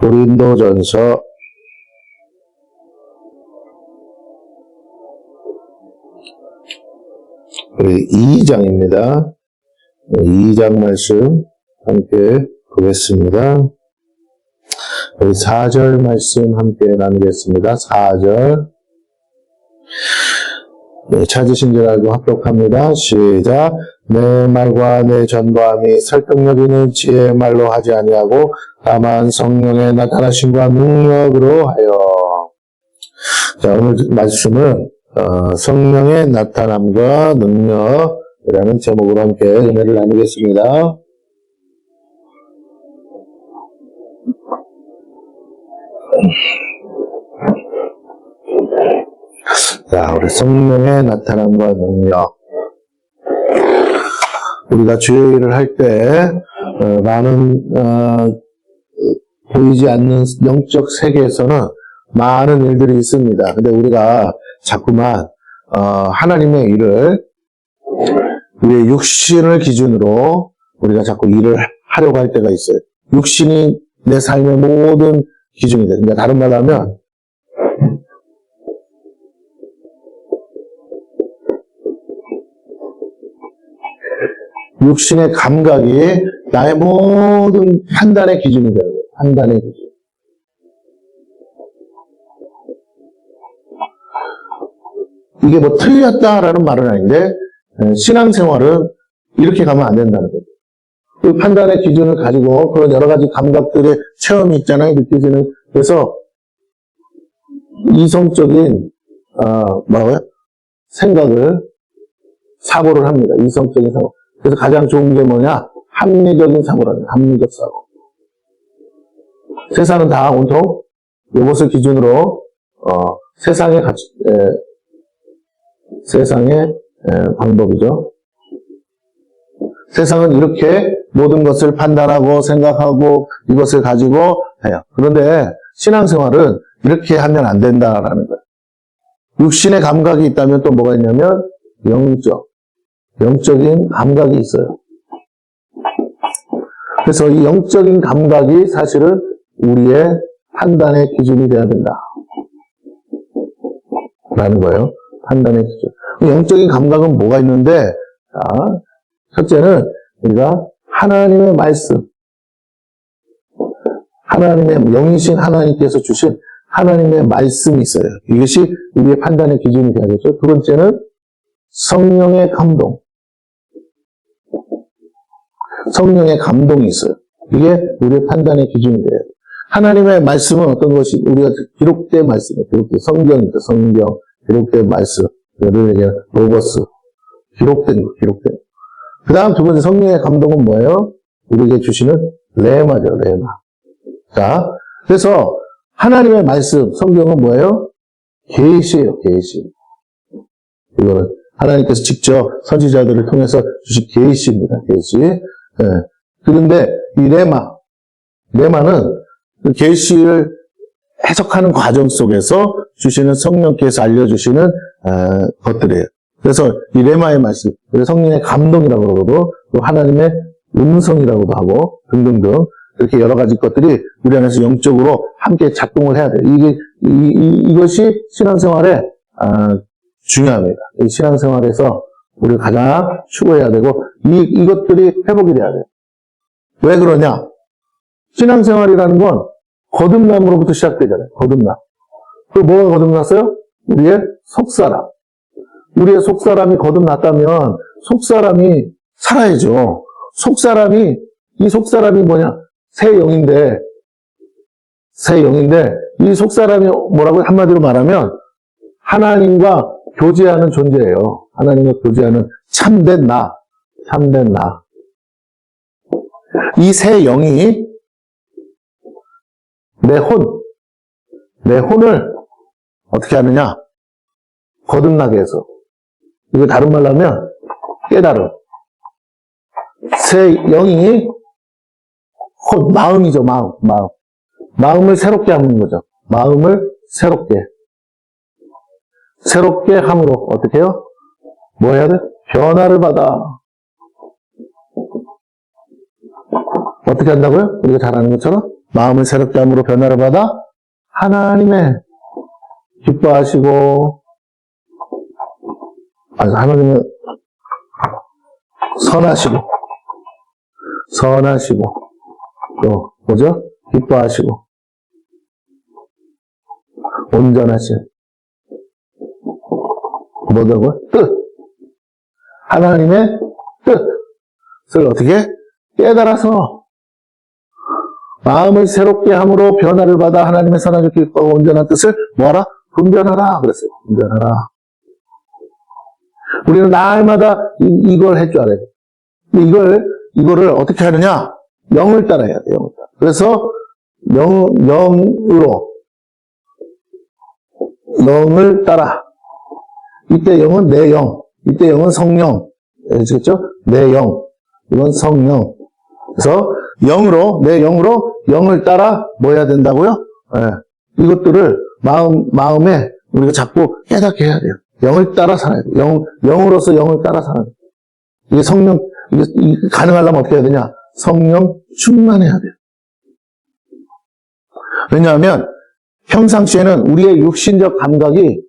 고린도전서 2장입니다. 2장 말씀 함께 보겠습니다. 4절 말씀 함께 나누겠습니다. 4절 찾으신 줄 알고 합독합니다. 시작. 내 말과 내 전도함이 설득력 있는 지혜의 말로 하지 아니하고 다만 성령의 나타나심과 능력으로 하여. 자, 오늘 말씀은 성령의 나타남과 능력이라는 제목으로 함께 은혜를 나누겠습니다. 자, 우리 성령의 나타남과 능력. 우리가 주의 일을 할 때 많은 보이지 않는 영적 세계에서는 많은 일들이 있습니다. 근데 우리가 자꾸만 하나님의 일을 우리의 육신을 기준으로 우리가 자꾸 일을 하려고 할 때가 있어요. 육신이 내 삶의 모든 기준이 됩니다. 다른 말로 하면 육신의 감각이 나의 모든 판단의 기준이 되는 거예요. 판단의 기준. 이게 뭐 틀렸다라는 말은 아닌데 신앙생활은 이렇게 가면 안 된다는 거죠. 그 판단의 기준을 가지고 그런 여러 가지 감각들의 체험이 있잖아요. 느껴지는. 그래서 이성적인 생각을 사고를 합니다. 이성적인 사고. 그래서 가장 좋은 게 뭐냐? 합리적인 사고라는 거예요. 합리적 사고. 세상은 다 온통 이것을 기준으로 세상의 방법이죠. 세상은 이렇게 모든 것을 판단하고 생각하고 이것을 가지고 해요. 그런데 신앙생활은 이렇게 하면 안 된다라는 거예요. 육신의 감각이 있다면 또 뭐가 있냐면 영적인 감각이 있어요. 그래서 이 영적인 감각이 사실은 우리의 판단의 기준이 돼야 된다. 라는 거예요. 판단의 기준. 영적인 감각은 뭐가 있는데, 자, 첫째는 우리가 하나님의 말씀, 하나님의 영이신 하나님께서 주신 하나님의 말씀이 있어요. 이것이 우리의 판단의 기준이 돼야겠죠. 두 번째는 성령의 감동. 성령의 감동이 있어요. 이게 우리의 판단의 기준이 돼요. 하나님의 말씀은 어떤 것이 우리가 기록된 말씀이에요. 기록된 성경이죠. 성경. 기록된 말씀. 로고스. 기록된 거. 그 다음 두 번째 성령의 감동은 뭐예요? 우리에게 주시는 레마죠. 레마. 자, 그래서 하나님의 말씀, 성경은 뭐예요? 계시예요. 계시. 이거는 하나님께서 직접 선지자들을 통해서 주신 계시입니다. 계시. 네. 그런데 이 레마는 계시를 해석하는 과정 속에서 주시는 성령께서 알려주시는 것들이에요. 그래서 이 레마의 말씀, 성령의 감동이라고 그러고 또 하나님의 음성이라고도 하고 등등등 이렇게 여러 가지 것들이 우리 안에서 영적으로 함께 작동을 해야 돼요. 이것이 신앙생활에 중요합니다. 이 신앙생활에서 우리가 가장 추구해야 되고 이것들이 회복이 돼야 돼요. 왜 그러냐? 신앙생활이라는 건 거듭남으로부터 시작되잖아요. 거듭남. 그 뭐가 거듭났어요? 우리의 속사람. 우리의 속사람이 거듭났다면 속사람이 살아야죠. 이 속사람이 뭐냐? 새 영인데 이 속사람이 뭐라고 한마디로 말하면 하나님과 교제하는 존재예요. 하나님과 교제하는 참된 나. 이 새 영이 내 혼을 어떻게 하느냐? 거듭나게 해서. 이거 다른 말로 하면 깨달음. 새 영이 마음이죠. 마음을 새롭게 하는 거죠. 마음을 새롭게 함으로 어떻게 해요? 뭐 해야 돼? 변화를 받아. 어떻게 한다고요? 우리가 잘 아는 것처럼 마음을 새롭게 함으로 변화를 받아 하나님의 기뻐하시고, 하나님의 선하시고, 또, 뭐죠? 기뻐하시고, 온전하신, 뭐라고요? 뜻. 하나님의 뜻을 어떻게? 깨달아서, 마음을 새롭게 함으로 변화를 받아 하나님의 선하고 기뻐하고 온전한 뜻을 뭐하라? 분별하라. 그랬어요. 분별하라. 우리는 날마다 이걸 할 줄 알아야 돼. 이거를 어떻게 하느냐? 영을 따라야 돼, 영을 따라. 그래서, 영을 따라. 이때 영은 내 영, 이때 영은 성령. 아시겠죠? 내 영. 이건 성령. 그래서, 내 영으로 영을 따라 뭐 해야 된다고요? 네. 이것들을 마음에 우리가 자꾸 깨닫게 해야 돼요. 영을 따라 살아야 돼요. 영으로서 영을 따라 살아야 돼요. 이게 성령, 이게 가능하려면 어떻게 해야 되냐? 성령 충만해야 돼요. 왜냐하면 평상시에는 우리의 육신적 감각이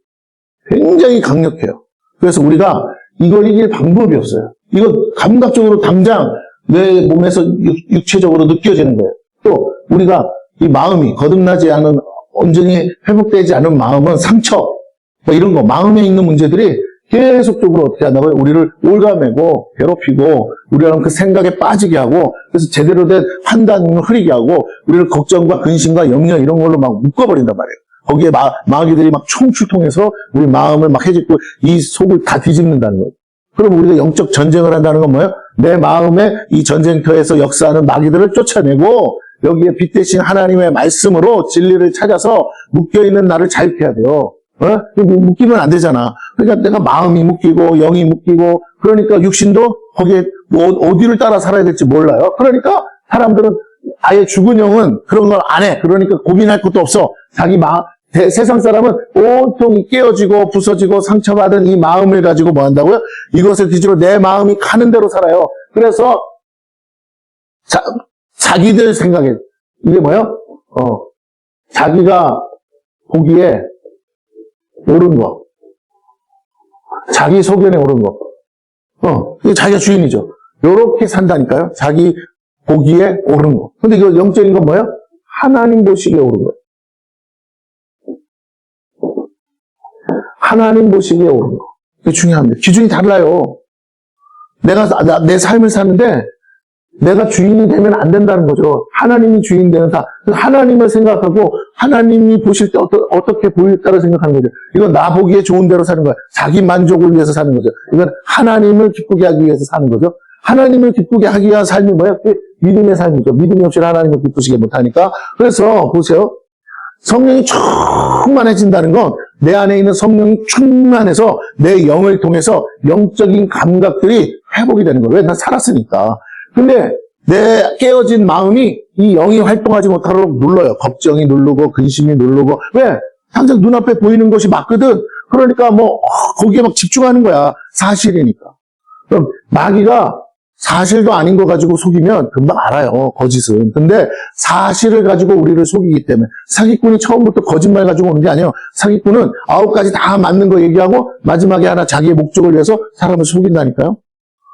굉장히 강력해요. 그래서 우리가 이걸 이길 방법이 없어요. 이거 감각적으로 당장 내 몸에서 육체적으로 느껴지는 거예요. 또 우리가 이 마음이 거듭나지 않은, 온전히 회복되지 않은 마음은 상처, 뭐 이런 거, 마음에 있는 문제들이 계속적으로 어떻게 한다고요? 우리를 올가매고 괴롭히고 우리랑 그 생각에 빠지게 하고, 그래서 제대로 된 판단을 흐리게 하고 우리를 걱정과 근심과 염려 이런 걸로 막 묶어버린단 말이에요. 거기에 마귀들이 막 총출통해서 우리 마음을 막 해집고 이 속을 다 뒤집는다는 거예요. 그럼 우리가 영적 전쟁을 한다는 건 뭐예요? 내 마음에 이 전쟁터에서 역사하는 마귀들을 쫓아내고 여기에 빛 대신 하나님의 말씀으로 진리를 찾아서 묶여있는 나를 자유케 해야 돼요. 묶이면 안 되잖아. 그러니까 내가 마음이 묶이고 영이 묶이고, 그러니까 육신도 거기에 어디를 따라 살아야 될지 몰라요. 그러니까 사람들은 아예 죽은 영은 그런 걸 안 해. 그러니까 고민할 것도 없어. 세상 사람은 온통 깨어지고 부서지고 상처받은 이 마음을 가지고 뭐 한다고요? 이것을 기준으로 내 마음이 가는 대로 살아요. 그래서 자기들 생각에 이게 뭐예요? 자기가 보기에 옳은 거, 자기 소견에 옳은 거, 이게 자기가 주인이죠. 요렇게 산다니까요. 자기 보기에 옳은 거. 근데 이거 영적인 건 뭐예요? 하나님 보시기에 옳은 거예요. 하나님 보시기에 옳은 거. 이게 중요합니다. 기준이 달라요. 내가 내 삶을 사는데 내가 주인이 되면 안 된다는 거죠. 하나님이 주인 되는 다. 하나님을 생각하고 하나님이 보실 때 어떻게 보일까를 생각하는 거죠. 이건 나 보기에 좋은 대로 사는 거야. 자기 만족을 위해서 사는 거죠. 이건 하나님을 기쁘게 하기 위해서 사는 거죠. 하나님을 기쁘게 하기 위한 삶이 뭐예요? 믿음의 삶이죠. 믿음이 없이 하나님을 기쁘시게 못하니까. 그래서 보세요. 성령이 충만해진다는 건 내 안에 있는 성령이 충만해서 내 영을 통해서 영적인 감각들이 회복이 되는 거예요. 왜? 난 살았으니까. 근데 내 깨어진 마음이 이 영이 활동하지 못하도록 눌러요. 걱정이 누르고 근심이 누르고. 왜? 당장 눈앞에 보이는 것이 맞거든. 그러니까 거기에 막 집중하는 거야. 사실이니까. 그럼 마귀가 사실도 아닌 거 가지고 속이면 금방 알아요. 거짓은. 근데 사실을 가지고 우리를 속이기 때문에. 사기꾼이 처음부터 거짓말 가지고 오는 게 아니에요. 사기꾼은 9가지 다 맞는 거 얘기하고 마지막에 하나 자기의 목적을 위해서 사람을 속인다니까요.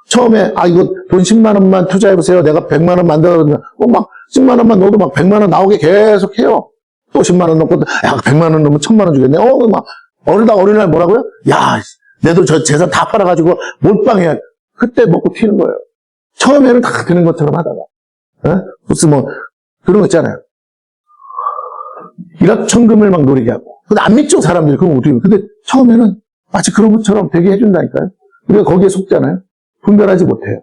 처음에 이거 돈 10만 원만 투자해보세요. 내가 100만 원 만들어주면 막 10만 원만 넣어도 막 100만 원 나오게 계속 해요. 또 10만 원 넣고 100만 원 넣으면 1000만 원 주겠네. 막 어느 날 뭐라고요? 야, 내도 저 재산 다 팔아가지고 몰빵해야. 그때 먹고 튀는 거예요. 처음에는 다 되는 것처럼 하다가. 무슨 그런 거 있잖아요. 일확천금을 막 노리게 하고. 근데 안 믿죠, 사람들이. 그럼 어떻게. 근데 처음에는 마치 그런 것처럼 되게 해준다니까요. 우리가 거기에 속잖아요. 분별하지 못해요.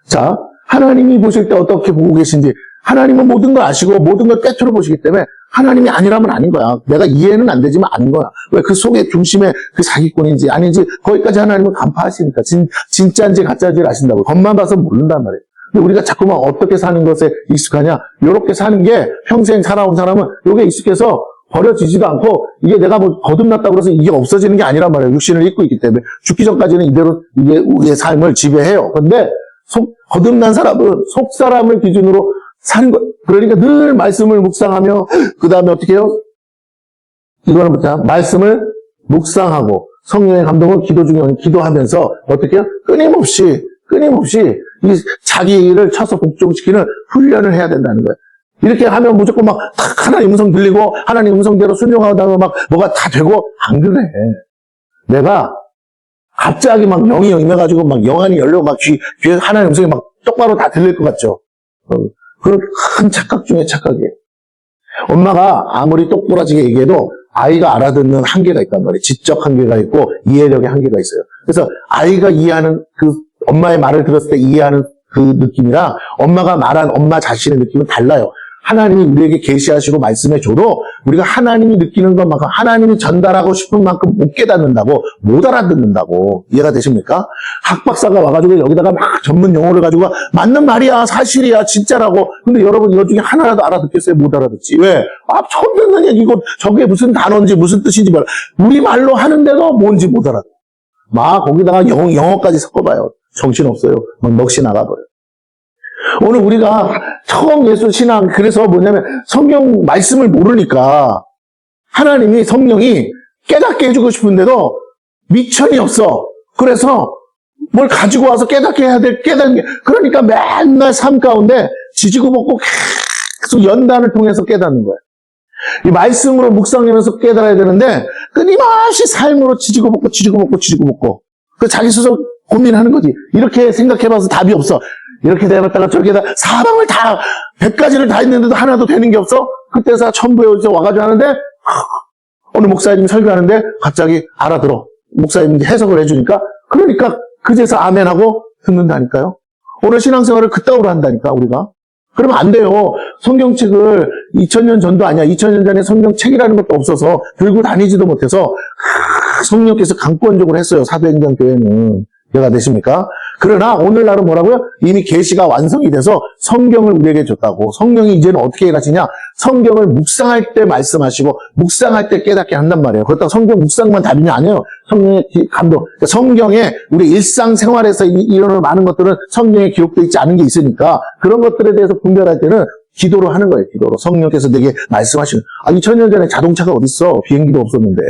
자, 하나님이 보실 때 어떻게 보고 계신지, 하나님은 모든 걸 아시고 모든 걸 꿰뚫어 보시기 때문에 하나님이 아니라면 아닌 거야. 내가 이해는 안 되지만 아닌 거야. 왜? 그 속에 중심에 그 사기꾼인지 아닌지 거기까지 하나님은 간파하시니까. 진짜인지 가짜인지를 아신다고. 겉만 봐서 모른단 말이에요. 근데 우리가 자꾸만 어떻게 사는 것에 익숙하냐? 이렇게 사는 게 평생 살아온 사람은 이게 익숙해서 버려지지도 않고, 이게 내가 거듭났다고 해서 이게 없어지는 게 아니란 말이에요. 육신을 입고 있기 때문에. 죽기 전까지는 이대로 이게 우리의 삶을 지배해요. 근데 거듭난 사람은 속 사람을 기준으로 사는 거. 그러니까 늘 말씀을 묵상하며, 그 다음에 어떻게 해요? 이거는 뭐냐? 말씀을 묵상하고, 성령의 감동을 기도 중에 기도하면서, 어떻게 해요? 끊임없이, 이 자기를 쳐서 복종시키는 훈련을 해야 된다는 거예요. 이렇게 하면 무조건 막, 하나님 음성 들리고, 하나님 음성대로 순종하다가 막, 뭐가 다 되고, 안 그래. 내가, 갑자기 막 영이 임해가지고, 막 영안이 열려, 막 귀에 하나님 음성이 막 똑바로 다 들릴 것 같죠? 그런 큰 착각 중에 착각이에요. 엄마가 아무리 똑부러지게 얘기해도 아이가 알아듣는 한계가 있단 말이에요. 지적 한계가 있고 이해력의 한계가 있어요. 그래서 아이가 이해하는 그 엄마의 말을 들었을 때 이해하는 그 느낌이랑 엄마가 말한 엄마 자신의 느낌은 달라요. 하나님이 우리에게 계시하시고 말씀해 줘도 우리가 하나님이 느끼는 것만큼 하나님이 전달하고 싶은 만큼 못 깨닫는다고, 못 알아듣는다고. 이해가 되십니까? 학박사가 와가지고 여기다가 막 전문 용어를 가지고 맞는 말이야, 사실이야, 진짜라고. 근데 여러분 이것 중에 하나라도 알아듣겠어요? 못 알아듣지. 왜? 처음 듣는 얘기고 저게 무슨 단어인지 무슨 뜻인지 몰라. 우리말로 하는데도 뭔지 못 알아듣. 막 거기다가 영어까지 섞어봐요. 정신없어요. 막 넋이 나가버려요. 오늘 우리가 처음 예수 신앙, 그래서 뭐냐면 성경 말씀을 모르니까 하나님이 성령이 깨닫게 해주고 싶은데도 미천이 없어. 그래서 뭘 가지고 와서 깨닫게 해야 될, 깨닫는 게, 그러니까 맨날 삶 가운데 지지고 볶고 계속 연단을 통해서 깨닫는 거예요. 이 말씀으로 묵상하면서 깨달아야 되는데 끊임없이 삶으로 지지고 볶고 그 자기 스스로 고민하는 거지. 이렇게 생각해봐서 답이 없어. 이렇게 해봤다가 저렇게 해다 사방을 다 100가지를 다 했는데도 하나도 되는 게 없어. 그때서 천부에 와가지고 하는데 어느 목사님이 설교하는데 갑자기 알아들어. 목사님이 해석을 해주니까, 그러니까 그제서 아멘하고 듣는다니까요. 오늘 신앙생활을 그따구로 한다니까 우리가. 그러면 안 돼요. 성경책을 2000년 전도 아니야. 2000년 전에 성경책이라는 것도 없어서 들고 다니지도 못해서 성령께서 강권적으로 했어요. 사도행전 교회는. 이해가 되십니까? 그러나 오늘날은 뭐라고요? 이미 계시가 완성이 돼서 성경을 우리에게 줬다고. 성령이 이제는 어떻게 일하시냐? 성경을 묵상할 때 말씀하시고 묵상할 때 깨닫게 한단 말이에요. 그렇다고 성경 묵상만 답이냐? 아니에요. 성령의 감동. 그러니까 성경에 우리 일상생활에서 일어나는 많은 것들은 성경에 기록되어 있지 않은 게 있으니까 그런 것들에 대해서 분별할 때는 기도로 하는 거예요. 기도로. 성령께서 내게 말씀하시는. 2000년 전에 자동차가 어딨어? 비행기도 없었는데.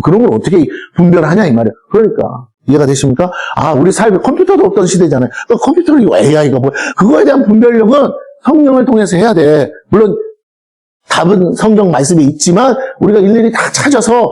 그런 걸 어떻게 분별하냐 이 말이에요. 그러니까. 이해가 되십니까? 우리 삶에 컴퓨터도 없던 시대잖아요. 컴퓨터는 이거 AI가 뭐, 그거에 대한 분별력은 성령을 통해서 해야 돼. 물론, 답은 성경 말씀에 있지만, 우리가 일일이 다 찾아서,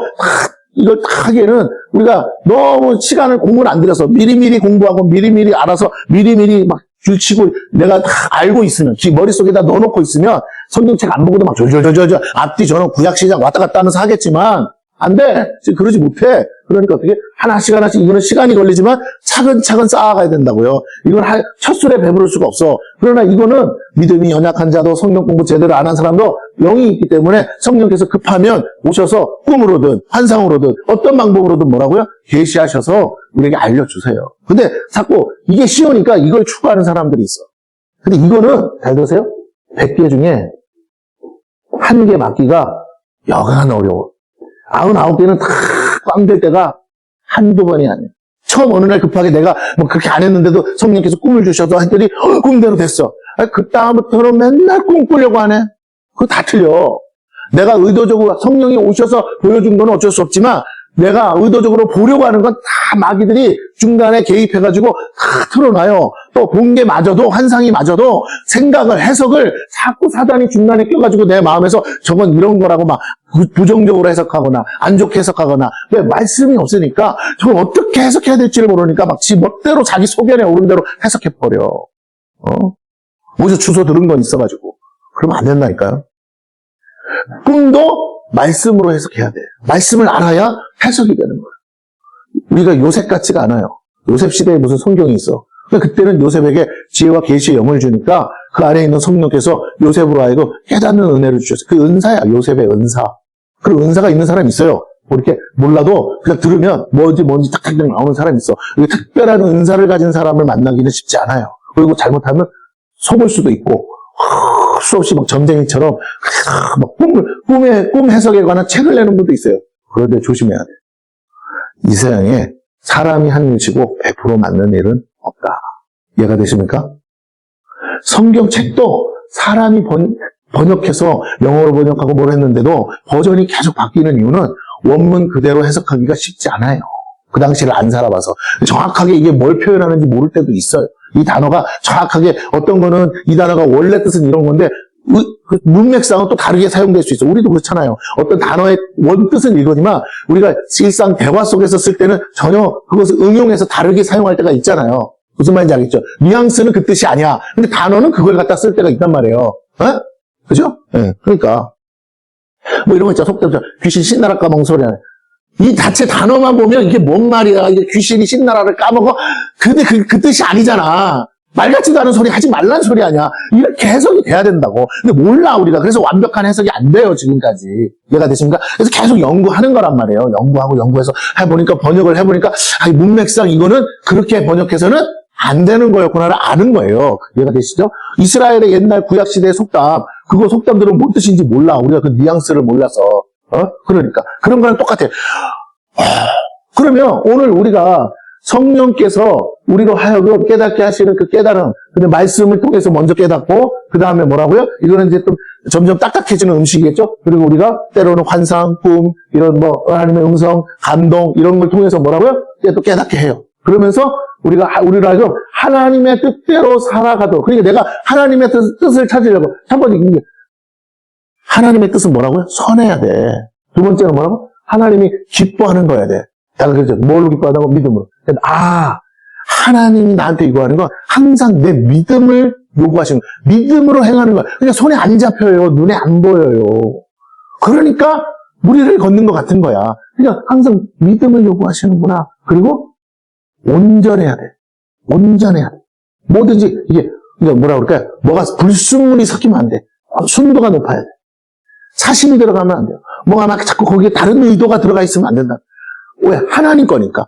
이걸 다 하기에는, 우리가 너무 시간을 공부를 안 들여서, 미리미리 공부하고, 미리미리 알아서, 미리미리 막 줄치고, 내가 다 알고 있으면, 머릿속에다 넣어놓고 있으면, 성경책 안 보고도 막 졸졸졸졸, 앞뒤 저는 구약시장 왔다 갔다 하면서 하겠지만, 안 돼. 지금 그러지 못해. 그러니까 어떻게 하나씩 이거는 시간이 걸리지만 차근차근 쌓아가야 된다고요. 이건 첫 술에 배부를 수가 없어. 그러나 이거는 믿음이 연약한 자도 성경 공부 제대로 안 한 사람도 영이 있기 때문에 성령께서 급하면 오셔서 꿈으로든 환상으로든 어떤 방법으로든 뭐라고요? 계시하셔서 우리에게 알려주세요. 근데 자꾸 이게 쉬우니까 이걸 추구하는 사람들이 있어. 근데 이거는 잘 들으세요. 100개 중에 1개 맞기가 여간 어려워. 99개는 다 꽝 될 때가 한두 번이 아니에요. 처음 어느 날 급하게 내가 뭐 그렇게 안 했는데도 성령께서 꿈을 주셔서 했더니 꿈대로 됐어. 그 다음부터는 맨날 꿈 꾸려고 하네. 그거 다 틀려. 내가 의도적으로 성령이 오셔서 보여준 건 어쩔 수 없지만 내가 의도적으로 보려고 하는 건 다 마귀들이 중간에 개입해가지고 다 틀어놔요. 또 본 게 마저도, 환상이 마저도 생각을, 해석을 자꾸 사단이 중간에 껴가지고 내 마음에서 저건 이런 거라고 막 부정적으로 해석하거나 안 좋게 해석하거나, 왜 말씀이 없으니까 저걸 어떻게 해석해야 될지를 모르니까 막 지 멋대로 자기 소견에 오른 대로 해석해버려. 어디서 주워 들은 건 있어가지고. 그러면 안 된다니까요. 꿈도 말씀으로 해석해야 돼. 말씀을 알아야 해석이 되는 거예요. 우리가 요셉 같지가 않아요. 요셉 시대에 무슨 성경이 있어. 그때는 요셉에게 지혜와 계시의 영을 주니까 그 안에 있는 성령께서 요셉으로 하여금 깨닫는 은혜를 주셨어요. 그 은사야, 요셉의 은사. 그리고 은사가 있는 사람이 있어요. 뭐 이렇게 몰라도 그냥 들으면 뭔지 탁탁 나오는 사람이 있어. 특별한 은사를 가진 사람을 만나기는 쉽지 않아요. 그리고 잘못하면 속을 수도 있고, 수없이 막 점쟁이처럼 막 꿈 해석에 관한 책을 내는 분도 있어요. 그런데 조심해야 돼. 이 세상에 사람이 한 일치고 100% 맞는 일은 없다. 이해가 되십니까? 성경책도 사람이 번역해서 영어로 번역하고 뭘 했는데도 버전이 계속 바뀌는 이유는 원문 그대로 해석하기가 쉽지 않아요. 그 당시를 안 살아봐서. 정확하게 이게 뭘 표현하는지 모를 때도 있어요. 이 단어가 정확하게 어떤 거는 이 단어가 원래 뜻은 이런 건데 그 문맥상은 또 다르게 사용될 수 있어. 우리도 그렇잖아요. 어떤 단어의 원 뜻은 이거지만 우리가 일상 대화 속에서 쓸 때는 전혀 그것을 응용해서 다르게 사용할 때가 있잖아요. 무슨 말인지 알겠죠? 뉘앙스는 그 뜻이 아니야. 근데 단어는 그걸 갖다 쓸 때가 있단 말이에요. 어? 그죠? 네. 그러니까 뭐 이런 거 있잖아. 속담 귀신 신나라 까먹은 소리 하네. 이 자체 단어만 보면 이게 뭔 말이야. 이게 귀신이 신나라를 까먹어. 근데 그 뜻이 아니잖아. 말 같지도 않은 소리 하지 말라는 소리 아니야. 이렇게 해석이 돼야 된다고. 근데 몰라, 우리가. 그래서 완벽한 해석이 안 돼요, 지금까지. 이해가 되십니까? 그래서 계속 연구하는 거란 말이에요. 연구해서 해보니까, 번역을 해보니까, 문맥상 이거는 그렇게 번역해서는 안 되는 거였구나를 아는 거예요. 이해가 되시죠? 이스라엘의 옛날 구약시대의 속담, 그거 속담들은 뭔 뜻인지 몰라. 우리가 그 뉘앙스를 몰라서. 그러니까. 그런 거랑 똑같아요. 그러면 오늘 우리가 성령께서 우리로 하여금 깨닫게 하시는 그 깨달음, 근데 말씀을 통해서 먼저 깨닫고, 그 다음에 뭐라고요? 이거는 이제 또 점점 딱딱해지는 음식이겠죠? 그리고 우리가 때로는 환상, 꿈, 이런 하나님의 음성, 감동, 이런 걸 통해서 뭐라고요? 또 깨닫게 해요. 그러면서 우리로 하여금 하나님의 뜻대로 살아가도록, 그러니까 내가 하나님의 뜻을 찾으려고, 첫 번째, 하나님의 뜻은 뭐라고요? 선해야 돼. 두 번째는 뭐라고? 하나님이 기뻐하는 거야 돼. 다 그러죠. 뭘로 기뻐하다고? 믿음으로. 하나님이 나한테 이거 하는 건 항상 내 믿음을 요구하시는 거예요. 믿음으로 행하는 거야. 그러니까 손에 안 잡혀요. 눈에 안 보여요. 그러니까 무리를 걷는 것 같은 거야. 그러니까 항상 믿음을 요구하시는구나. 그리고 온전해야 돼. 온전해야 돼. 뭐든지 이게 뭐라 그럴까요? 뭐가 불순물이 섞이면 안 돼. 순도가 높아야 돼. 사심이 들어가면 안 돼요. 뭐가 막 자꾸 거기에 다른 의도가 들어가 있으면 안 된다. 왜? 하나님 거니까.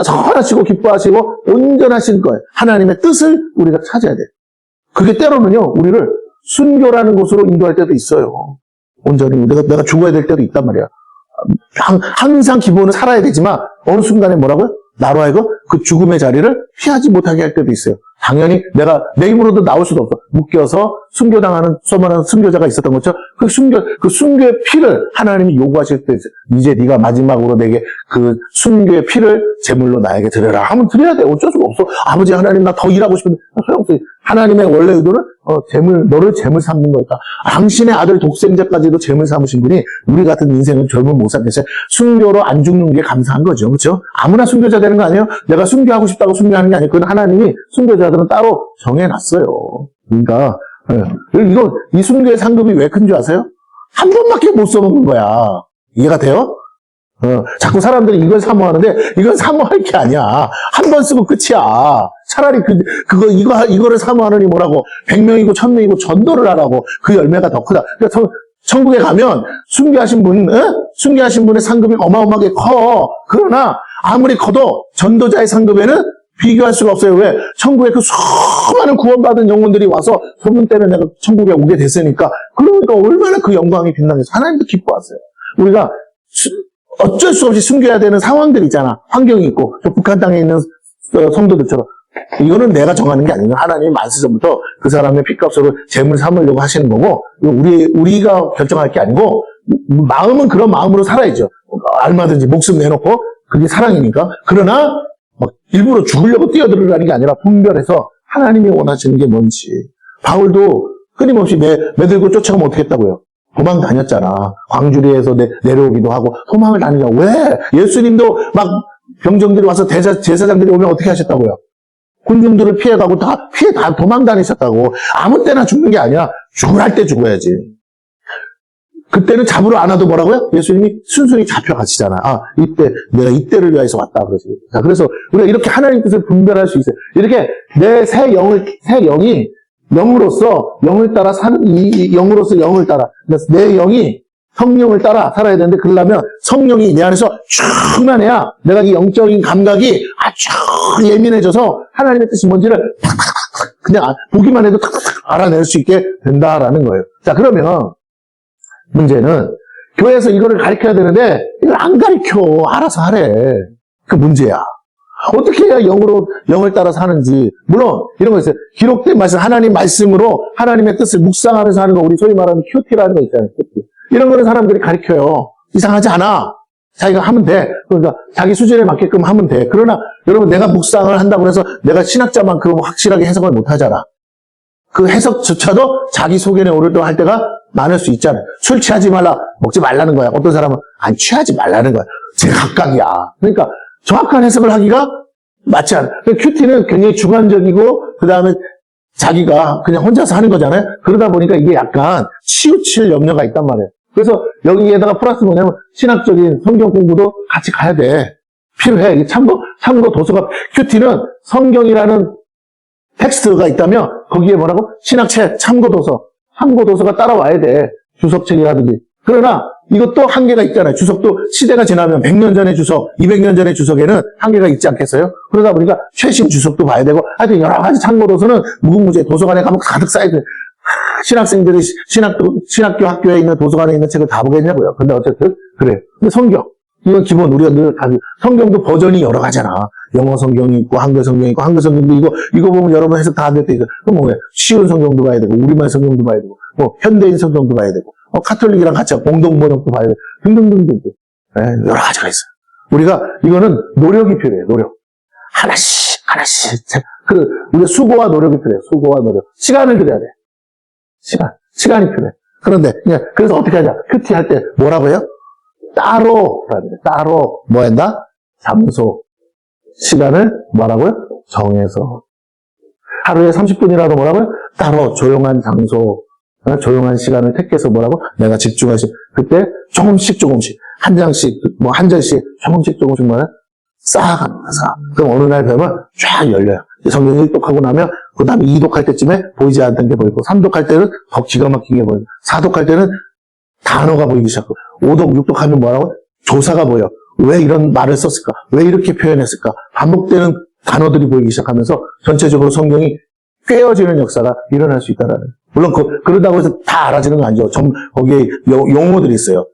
선하시고 기뻐하시고 온전하신 거예요. 하나님의 뜻을 우리가 찾아야 돼요. 그게 때로는요, 우리를 순교라는 곳으로 인도할 때도 있어요. 온전히. 내가 죽어야 될 때도 있단 말이야. 항상 기본은 살아야 되지만, 어느 순간에 뭐라고요? 나로 하여금 그 죽음의 자리를 피하지 못하게 할 때도 있어요. 당연히 내가 내 힘으로도 나올 수도 없어. 묶여서 순교당하는 소만한 순교자가 있었던 것처럼 그 순교의 피를 하나님이 요구하실 때 이제 네가 마지막으로 내게 그 순교의 피를 제물로 나에게 드려라 하면 드려야 돼. 어쩔 수가 없어. 아버지 하나님 나 더 일하고 싶은데 소용없어. 하나님의 원래 의도는 너를 제물 삼는 거니까. 당신의 아들 독생자까지도 제물 삼으신 분이 우리 같은 인생은 젊은 못 살겠어요. 순교로 안 죽는 게 감사한 거죠. 그렇죠? 아무나 순교자 되는 거 아니에요? 내가 순교하고 싶다고 순교하는 게 아니고 그건 하나님이 순교자들은 따로 정해놨어요. 그러니까 이 순교의 상급이 왜 큰 줄 아세요? 한 번밖에 못 써먹는 거야. 이해가 돼요? 자꾸 사람들이 이걸 사모하는데 이건 사모할 게 아니야. 한 번 쓰고 끝이야. 차라리 이거를 사모하느니 뭐라고 100명이고 1000명이고 전도를 하라고. 그 열매가 더 크다. 그러니까 천국에 가면 순교하신 분의 상급이 어마어마하게 커. 그러나 아무리 커도 전도자의 상급에는 비교할 수가 없어요. 왜? 천국에 그 수많은 구원받은 영혼들이 와서 소문 때문에 내가 천국에 오게 됐으니까. 그러니까 얼마나 그 영광이 빛나겠어. 하나님도 기뻐하세요. 우리가 어쩔 수 없이 숨겨야 되는 상황들이 있잖아. 환경이 있고, 저 북한 땅에 있는 성도들처럼. 이거는 내가 정하는 게 아니고 하나님이 만세전부터 그 사람의 핏값으로 재물 삼으려고 하시는 거고, 우리가 결정할 게 아니고, 마음은 그런 마음으로 살아야죠. 얼마든지 목숨 내놓고, 그게 사랑이니까. 그러나, 일부러 죽으려고 뛰어들으라는 게 아니라 분별해서 하나님이 원하시는 게 뭔지. 바울도 끊임없이 매들고 쫓아가면 어떻게 했다고요? 도망 다녔잖아. 광주리에서 내려오기도 하고 도망을 다니냐고. 왜? 예수님도 막 병정들이 와서 제사장들이 오면 어떻게 하셨다고요? 군중들을 피해가고 다 도망 다니셨다고. 아무 때나 죽는 게 아니라 죽을 때 죽어야지. 그때는 잡으러 안 와도 뭐라고요? 예수님이 순순히 잡혀가시잖아. 이때 내가 이때를 위해서 왔다 그러지. 자, 그래서 우리가 이렇게 하나님 뜻을 분별할 수 있어요. 이렇게 내 새 영이 영으로서 영을 따라 영으로서 영을 따라. 그래서 내 영이 성령을 따라 살아야 되는데 그러려면 성령이 내 안에서 충만해야 내가 이 영적인 감각이 아주 예민해져서 하나님의 뜻이 뭔지를 그냥 보기만 해도 알아낼 수 있게 된다라는 거예요. 자, 그러면 문제는 교회에서 이거를 가르쳐야 되는데 이걸 안 가르쳐. 알아서 하래. 그 문제야. 어떻게 해야 영을 따라 사는지. 물론, 이런 거 있어요. 기록된 말씀, 하나님 말씀으로 하나님의 뜻을 묵상하면서 하는 거, 우리 소위 말하는 큐티라는 거 있잖아요. 큐티. 이런 거는 사람들이 가르쳐요. 이상하지 않아. 자기가 하면 돼. 그러니까 자기 수준에 맞게끔 하면 돼. 그러나 여러분 내가 묵상을 한다고 해서 내가 신학자만큼 확실하게 해석을 못 하잖아. 그 해석조차도 자기 소견에 오르도록 할 때가 많을 수 있잖아요. 술 취하지 말라, 먹지 말라는 거야. 어떤 사람은 안 취하지 말라는 거야. 제 각각이야. 그러니까 정확한 해석을 하기가 맞지 않아. 큐티는 굉장히 주관적이고 그 다음에 자기가 그냥 혼자서 하는 거잖아요. 그러다 보니까 이게 약간 치우칠 염려가 있단 말이에요. 그래서 여기에다가 플러스 뭐냐면 신학적인 성경 공부도 같이 가야 돼. 필요해. 이게 참고 도서가, 큐티는 성경이라는 텍스트가 있다면 거기에 뭐라고? 신학책, 참고도서가 따라와야 돼. 주석책이라든지. 그러나 이것도 한계가 있잖아요. 주석도 시대가 지나면 100년 전의 주석, 200년 전의 주석에는 한계가 있지 않겠어요? 그러다 보니까 최신 주석도 봐야 되고 하여튼 여러 가지 참고도서는 무궁무진해. 도서관에 가면 가득 쌓여 돼. 신학생들이 신학교 학교에 있는 도서관에 있는 책을 다 보겠냐고요. 근데 어쨌든 그래요. 근데 성경, 이건 기본 우리가 늘 성경도 버전이 여러 가지잖아. 영어 성경이 있고 한글 성경이 있고 한글 성경도 이거 보면 여러분 해석 다 안 됐다 이거. 그럼 뭐예요? 쉬운 성경도 봐야 되고 우리말 성경도 봐야 되고 뭐 현대인 성경도 봐야 되고 카톨릭이랑 같이 공동 번역도 봐야 되고 등등등등. 여러 가지가 있어요. 우리가 이거는 노력이 필요해요. 노력. 하나씩 우리가 수고와 노력이 필요해요. 수고와 노력. 시간을 들여야 돼. 시간이 필요해. 그런데, 그래서 어떻게 하자? 큐티 할 때 뭐라고 해요? 따로 뭐 한다? 장소. 시간을 뭐라고요? 정해서. 하루에 30분이라도 뭐라고요? 따로 조용한 장소, 조용한 시간을 택해서 뭐라고? 내가 집중하시. 그때 조금씩, 한 장씩, 한 잔씩, 조금씩 뭐야? 쌓아가는 거야, 쌓아. 그럼 어느 날 보면 쫙 열려요. 성경 1독하고 나면, 그 다음에 2독할 때쯤에 보이지 않던 게 보이고, 3독할 때는 더 기가 막히게 보이고, 4독할 때는 단어가 보이기 시작하고, 5독, 6독 하면 뭐라고? 조사가 보여. 왜 이런 말을 썼을까? 왜 이렇게 표현했을까? 반복되는 단어들이 보이기 시작하면서 전체적으로 성경이 꿰어지는 역사가 일어날 수 있다라는. 물론 그러다고 해서 다 알아지는 건 아니죠. 거기에 용어들이 있어요.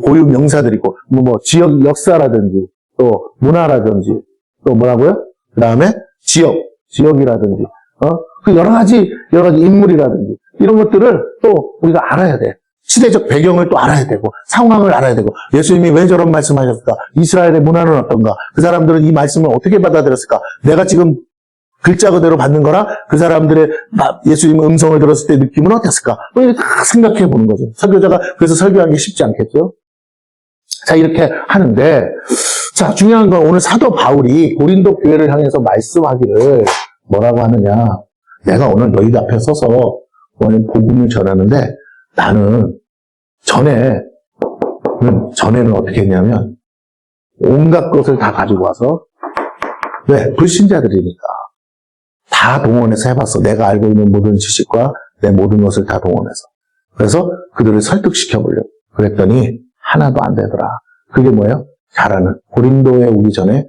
고유 명사들이 있고, 지역 역사라든지, 또 문화라든지, 또 뭐라고요? 그 다음에 지역이라든지, 그 여러 가지 인물이라든지, 이런 것들을 또 우리가 알아야 돼. 시대적 배경을 또 알아야 되고, 상황을 알아야 되고, 예수님이 왜 저런 말씀하셨을까? 이스라엘의 문화는 어떤가? 그 사람들은 이 말씀을 어떻게 받아들였을까? 내가 지금 글자 그대로 받는 거랑 그 사람들의 예수님의 음성을 들었을 때 느낌은 어땠을까? 다 생각해 보는 거죠. 설교자가 그래서 설교하는 게 쉽지 않겠죠? 자, 이렇게 하는데, 자, 중요한 건 오늘 사도 바울이 고린도 교회를 향해서 말씀하기를 뭐라고 하느냐. 내가 오늘 너희들 앞에 서서 오늘 복음을 전하는데 나는 전에는 어떻게 했냐면 온갖 것을 다 가지고 와서 왜? 불신자들이니까 다 동원해서 해봤어. 내가 알고 있는 모든 지식과 내 모든 것을 다 동원해서. 그래서 그들을 설득시켜보려고. 그랬더니 하나도 안 되더라. 그게 뭐예요? 잘하는 고린도에 오기 전에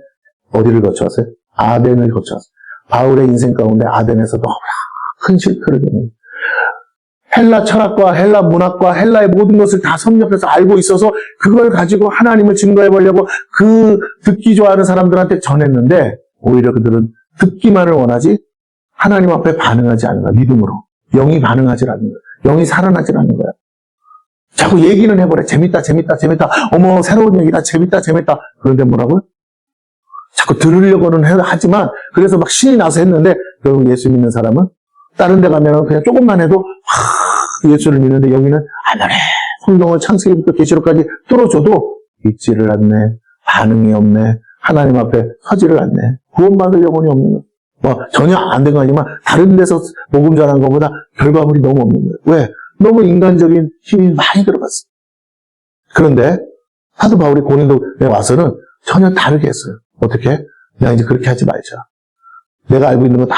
어디를 거쳐왔어요? 아덴을 거쳐왔어요. 바울의 인생 가운데 아덴에서 너무나 큰 실패를 겪는 헬라 철학과 헬라 문학과 헬라의 모든 것을 다 섭렵해서 알고 있어서 그걸 가지고 하나님을 증거해 보려고 그 듣기 좋아하는 사람들한테 전했는데 오히려 그들은 듣기만을 원하지 하나님 앞에 반응하지 않는 거야. 믿음으로. 영이 반응하지 않는 거야. 영이 살아나지 않는 거야. 자꾸 얘기는 해보래. 재밌다. 어머, 새로운 얘기다. 재밌다. 그런데 뭐라고요? 자꾸 들으려고는 하지만, 그래서 막 신이 나서 했는데, 결국 예수 믿는 사람은, 다른 데 가면 그냥 조금만 해도, 예수를 믿는데, 여기는, 아무래, 성경을 창세기부터 계시록까지 뚫어줘도, 읽지를 않네. 반응이 없네. 하나님 앞에 서지를 않네. 구원받을 영혼이 없는 거야. 전혀 안 된 거 아니지만, 다른 데서 복음 전한 것보다 결과물이 너무 없는 거예요. 왜? 너무 인간적인 힘이 많이 들어갔어요. 그런데 사도 바울이 고린도에 와서는 전혀 다르게 했어요. 어떻게? 야, 이제 그렇게 하지 말자. 내가 알고 있는 거 다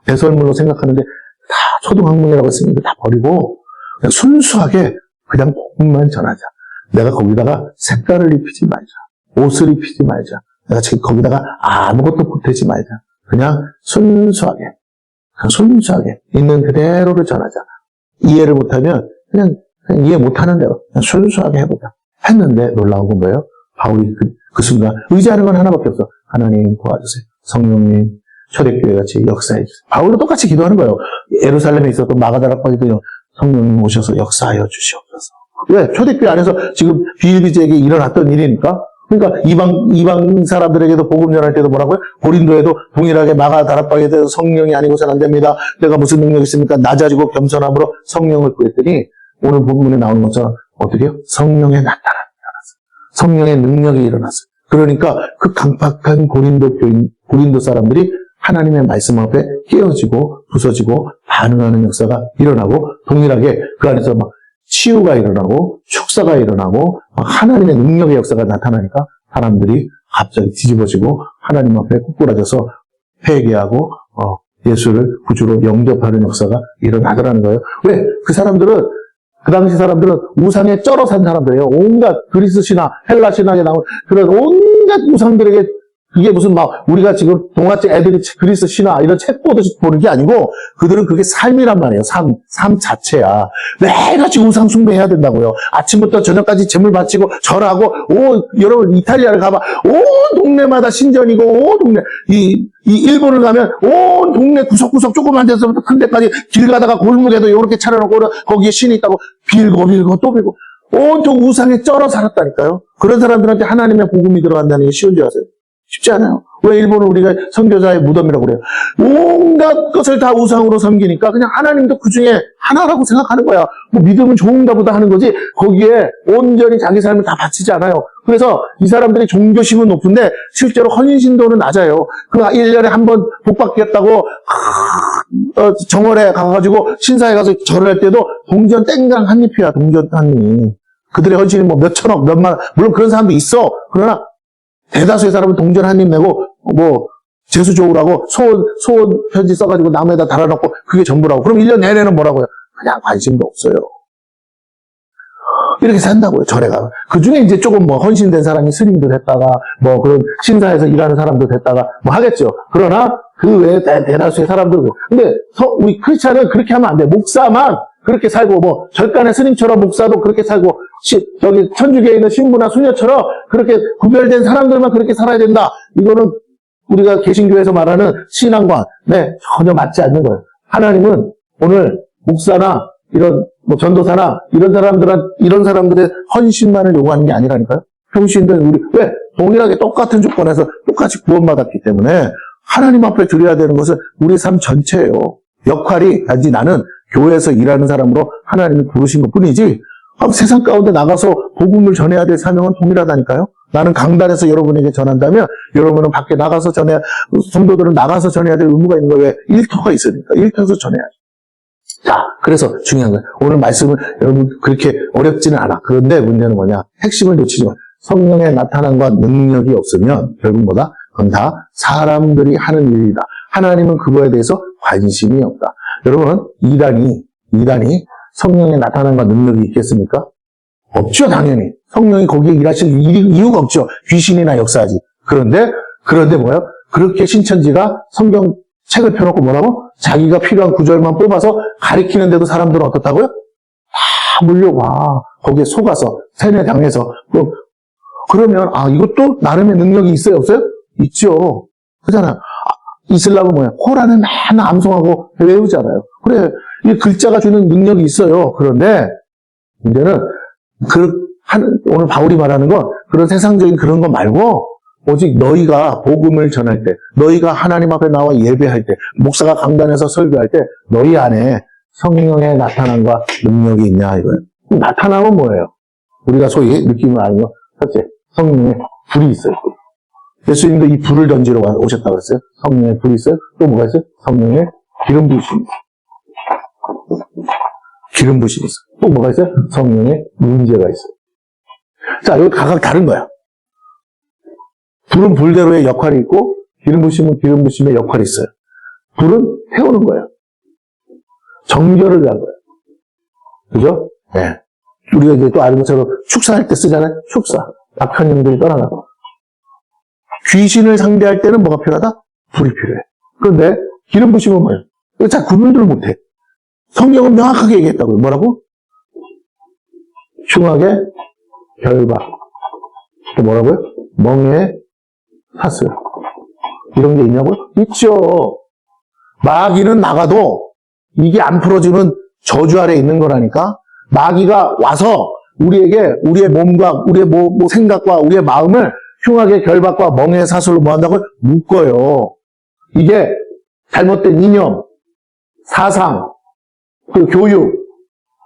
배설물로 생각하는데 다 초등학문이라고 했으니까 다 버리고 그냥 순수하게 그냥 복음만 전하자. 내가 거기다가 색깔을 입히지 말자. 옷을 입히지 말자. 내가 지금 거기다가 아무것도 보태지 말자. 그냥 순수하게 있는 그대로를 전하자. 이해를 못하면 그냥 이해 못하는 대로 그냥 순수하게 해보자. 했는데 놀라운 건 뭐예요? 바울이 그 순간 의지하는 건 하나밖에 없어. 하나님 도와주세요. 성령님, 초대교회 같이 역사해 주세요. 바울도 똑같이 기도하는 거예요. 예루살렘에 있었던 마가다락방에도 성령님 오셔서 역사하여 주시옵소서. 왜? 초대교회 안에서 지금 비일비재에게 일어났던 일이니까. 그러니까 이방 사람들에게도 복음 전할 때도 뭐라고요? 고린도에도 동일하게 마가다락방에 대해서 성령이 아니고서는 안 됩니다. 내가 무슨 능력이 있습니까? 낮아지고 겸손함으로 성령을 구했더니 오늘 본문에 나오는 것처럼 어떻게 해요? 성령의 나타남이 일어났어요. 성령의 능력이 일어났어요. 그러니까 그 강팍한 고린도 사람들이 하나님의 말씀 앞에 깨어지고 부서지고 반응하는 역사가 일어나고 동일하게 그 안에서 막 치유가 일어나고 축사가 일어나고 하나님의 능력의 역사가 나타나니까 사람들이 갑자기 뒤집어지고 하나님 앞에 꿇꾸라져서 회개하고 예수를 구주로 영접하는 역사가 일어나더라는 거예요. 왜? 그 당시 사람들은 우상에 쩔어 산 사람들이에요. 온갖 그리스 신화, 헬라 신화에 나온 그런 온갖 우상들에게 그게 무슨 우리가 지금 동화책 애들이 그리스 신화 이런 책 보듯이 보는 게 아니고 그들은 그게 삶이란 말이에요. 삶 자체야. 매일같이 우상 숭배해야 된다고요. 아침부터 저녁까지 제물 바치고 절하고 여러분 이탈리아를 가봐. 온 동네마다 신전이고 온 동네 이 일본을 가면 온 동네 구석구석 조그만 데서부터 큰 데까지 길 가다가 골목에도 이렇게 차려놓고 거기에 신이 있다고 빌고 또 빌고 온통 우상에 쩔어 살았다니까요. 그런 사람들한테 하나님의 복음이 들어간다는 게 쉬운 줄 아세요? 쉽지 않아요. 왜 일본은 우리가 선교자의 무덤이라고 그래요? 온갖 것을 다 우상으로 섬기니까 그냥 하나님도 그 중에 하나라고 생각하는 거야. 믿음은 좋은가 보다 하는 거지 거기에 온전히 자기 삶을 다 바치지 않아요. 그래서 이 사람들이 종교심은 높은데 실제로 헌신도는 낮아요. 그 1년에 한 번 복 받겠다고 정월에 가가지고 신사에 가서 절을 할 때도 동전 땡강 한 잎이야. 동전 한 잎. 그들의 헌신이 몇 천억, 몇만 물론 그런 사람도 있어. 그러나 대다수의 사람은 동전 한 입 내고 재수 좋으라고 소원 편지 써가지고 나무에다 달아놓고 그게 전부라고. 그럼 1년 내내는 뭐라고요? 그냥 관심도 없어요. 이렇게 산다고요. 절에 가면. 그 중에 이제 조금 헌신된 사람이 스님도 됐다가 그런 신사에서 일하는 사람도 됐다가 하겠죠. 그러나 그 외에 대다수의 사람들. 근데 우리 크리스찬은 그렇게 하면 안 돼. 목사만 그렇게 살고 절간의 스님처럼 목사도 그렇게 살고 저기 천주교에 있는 신부나 수녀처럼 그렇게 구별된 사람들만 그렇게 살아야 된다. 이거는 우리가 개신교에서 말하는 신앙과 전혀 맞지 않는 거예요. 하나님은 오늘 목사나 이런 전도사나 이런 사람들의 헌신만을 요구하는 게 아니라니까요. 평신도는 우리 왜 동일하게 똑같은 조건에서 똑같이 구원받았기 때문에 하나님 앞에 드려야 되는 것은 우리 삶 전체예요. 역할이 단지 나는 교회에서 일하는 사람으로 하나님이 부르신 것 뿐이지 세상 가운데 나가서 복음을 전해야 될 사명은 동일하다니까요. 나는 강단에서 여러분에게 전한다면 여러분은 밖에 나가서 성도들은 나가서 전해야 될 의무가 있는 거예요. 왜? 일터가 있으니까. 일터에서 전해야죠. 자, 그래서 중요한 거예요. 오늘 말씀은 여러분 그렇게 어렵지는 않아. 그런데 문제는 뭐냐? 핵심을 놓치지 마. 성령의 나타남과 능력이 없으면 결국 뭐다? 그건 다 사람들이 하는 일이다. 하나님은 그거에 대해서 관심이 없다. 여러분, 이단이 성령의 나타남과 능력이 있겠습니까? 없죠, 당연히. 성령이 거기에 일하실 이유가 없죠. 귀신이나 역사하지. 그런데 뭐예요? 그렇게 신천지가 성경 책을 펴놓고 뭐라고? 자기가 필요한 구절만 뽑아서 가리키는데도 사람들은 어떻다고요? 다 몰려와. 거기에 속아서, 세뇌당해서. 그러면, 이것도 나름의 능력이 있어요, 없어요? 있죠. 그잖아요. 이슬람은 뭐야? 코란을 맨날 암송하고 외우잖아요. 그래, 이 글자가 주는 능력이 있어요. 그런데, 문제는, 오늘 바울이 말하는 건 그런 세상적인 그런 거 말고, 오직 너희가 복음을 전할 때, 너희가 하나님 앞에 나와 예배할 때, 목사가 강단에서 설교할 때, 너희 안에 성령의 나타남과 능력이 있냐, 이거예요. 나타남은 뭐예요? 우리가 소위 느낌을 아는 건, 첫째, 성령의 불이 있어요. 예수님도 이 불을 던지러 오셨다고 했어요. 성령의 불이 있어요. 또 뭐가 있어요? 성령의 기름 부으심이 있어요. 기름 부으심이 있어요. 또 뭐가 있어요? 성령의 문제가 있어요. 자, 이거 각각 다른 거야. 불은 불대로의 역할이 있고 기름 부으심은 기름 부으심의 역할이 있어요. 불은 태우는 거예요. 정결을 위한 거예요. 그죠? 네. 우리가 이제 또 아는 것처럼 축사할 때 쓰잖아요. 축사. 악한 영들이 떠나가고. 귀신을 상대할 때는 뭐가 필요하다? 불이 필요해. 그런데 기름 부으심은 뭐예요? 이거 잘 구분을 못해. 성경은 명확하게 얘기했다고요. 뭐라고? 흉악의 결박. 또 뭐라고요? 멍에의 사슬. 이런 게 있냐고요? 있죠. 마귀는 나가도 이게 안 풀어지는 저주 아래 있는 거라니까. 마귀가 와서 우리에게 우리의 몸과 우리의 생각과 우리의 마음을 흉악의 결박과 멍해의 사슬로 뭐 한다고요? 묶어요. 이게 잘못된 이념, 사상, 그 교육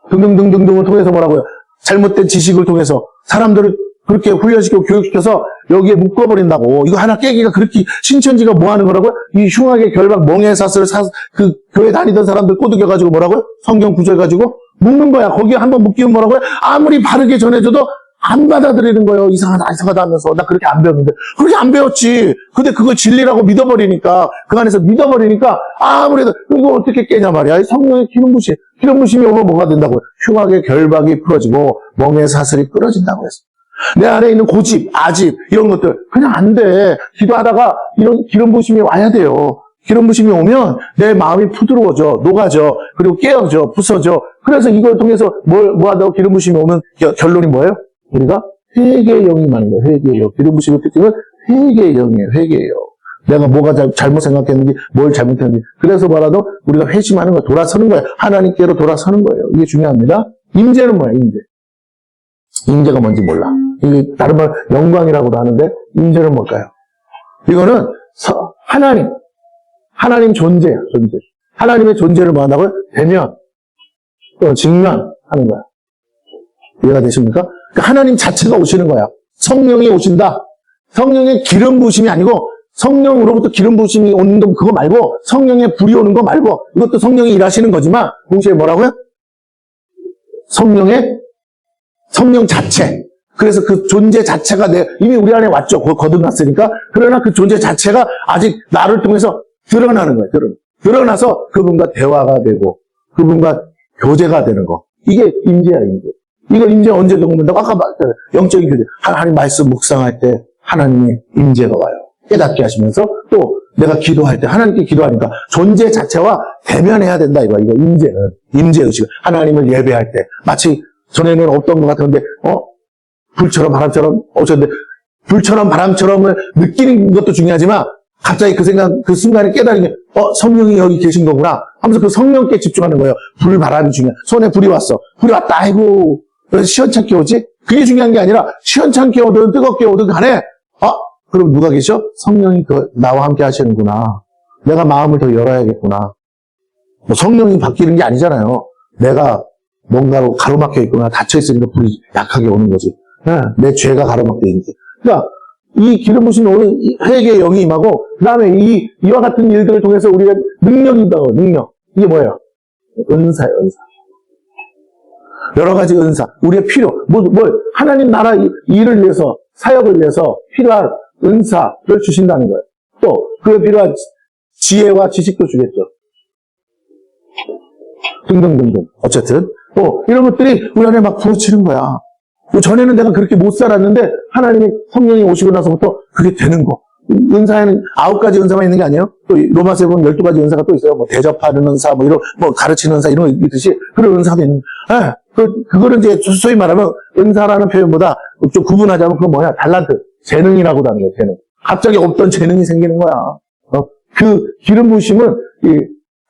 등등등등등을 통해서 뭐라고요? 잘못된 지식을 통해서 사람들을 그렇게 훈련시키고 교육시켜서 여기에 묶어버린다고. 이거 하나 깨기가 그렇게 신천지가 뭐 하는 거라고요? 이 흉악의 결박 멍해의 사슬을 그 교회 다니던 사람들 꼬드겨가지고 뭐라고요? 성경 구절 가지고 묶는 거야. 거기에 한번 묶이면 뭐라고요? 아무리 바르게 전해줘도 안 받아들이는 거예요. 이상하다 하면서. 나 그렇게 안 배웠는데. 그렇게 안 배웠지. 근데 그걸 진리라고 믿어버리니까, 그 안에서 믿어버리니까, 아무래도, 이거 어떻게 깨냐 말이야. 성령의 기름 부심이 오면 뭐가 된다고요? 흉악의 결박이 풀어지고, 멍의 사슬이 끊어진다고 했어. 내 안에 있는 고집, 아집, 이런 것들, 그냥 안 돼. 기도하다가 이런 기름 부심이 와야 돼요. 기름 부심이 오면 내 마음이 부드러워져, 녹아져, 그리고 깨어져, 부서져. 그래서 이걸 통해서 뭐 하다가 기름 부심이 오면 결론이 뭐예요? 우리가 회개의 영이 많은 거예요. 회개의 영. 기름 부심의 특징은 회개의 영이에요. 회개의 영. 내가 뭐가 잘못 생각했는지, 뭘 잘못했는지. 그래서 뭐라도 우리가 회심하는 거야. 돌아서는 거야. 하나님께로 돌아서는 거예요. 이게 중요합니다. 임재는 뭐야, 임재. 임재가 뭔지 몰라. 이게 다른 말 영광이라고도 하는데 임재는 뭘까요? 이거는 하나님 존재야, 존재. 하나님의 존재를 뭐 한다고요? 대면, 또 직면하는 거야. 이해가 되십니까? 그러니까 하나님 자체가 오시는 거야. 성령이 오신다. 성령의 기름 부으심이 아니고 성령으로부터 기름 부으심이 오는 거 그거 말고 성령의 불이 오는 거 말고 이것도 성령이 일하시는 거지만 동시에 뭐라고요? 성령 자체. 그래서 그 존재 자체가 이미 우리 안에 왔죠. 거듭났으니까. 그러나 그 존재 자체가 아직 나를 통해서 드러나는 거예요. 드러나서 그분과 대화가 되고 그분과 교제가 되는 거. 이게 임재야, 임재. 이거 임재 언제 겪는다고? 아까 말했잖아요. 영적인 교제. 하나님 말씀 묵상할 때 하나님의 임재가 와요. 깨닫게 하시면서 또 내가 기도할 때 하나님께 기도하니까 존재 자체와 대면해야 된다. 이거 임재는. 임재의식. 하나님을 예배할 때. 마치 전에는 없던 것 같은데 불처럼 바람처럼 오셨는데 불처럼 바람처럼을 느끼는 것도 중요하지만 갑자기 그 순간에 깨달은 게 성령이 여기 계신 거구나 하면서 그 성령께 집중하는 거예요. 불, 바람이 중요해. 손에 불이 왔어. 불이 왔다. 아이고 시원찮게 오지? 그게 중요한 게 아니라 시원찮게 오든 뜨겁게 오든 간에 그럼 누가 계셔? 성령이 나와 함께 하시는구나. 내가 마음을 더 열어야겠구나. 뭐 성령이 바뀌는 게 아니잖아요. 내가 뭔가로 가로막혀 있거나 닫혀 있으니까 불이 약하게 오는 거지. 내 죄가 가로막혀 있는지. 그러니까 이 기름 부심이 오는 회개의 영이 임하고 그 다음에 이와 같은 일들을 통해서 우리가 능력이 있다고. 능력. 이게 뭐예요? 은사예요. 은사. 여러 가지 은사. 우리의 필요. 하나님 나라 일을 위해서 사역을 위해서 필요한 은사를 주신다는 거예요. 또 그에 필요한 지혜와 지식도 주겠죠. 등등등등. 어쨌든 또 이런 것들이 우리 안에 막 부어치는 거야. 전에는 내가 그렇게 못 살았는데 하나님의 성령이 오시고 나서부터 그게 되는 거. 은사에는 9가지 은사만 있는 게 아니에요. 또 로마서에 보면 12가지 은사가 또 있어요. 대접하는 은사, 가르치는 은사 이런 거 있듯이 그런 은사도 있는. 그거를 이제 소위 말하면 은사라는 표현보다 좀 구분하자면 그건 뭐냐? 달란트, 재능이라고도 하는 거예요. 재능. 갑자기 없던 재능이 생기는 거야. 그 기름 부심은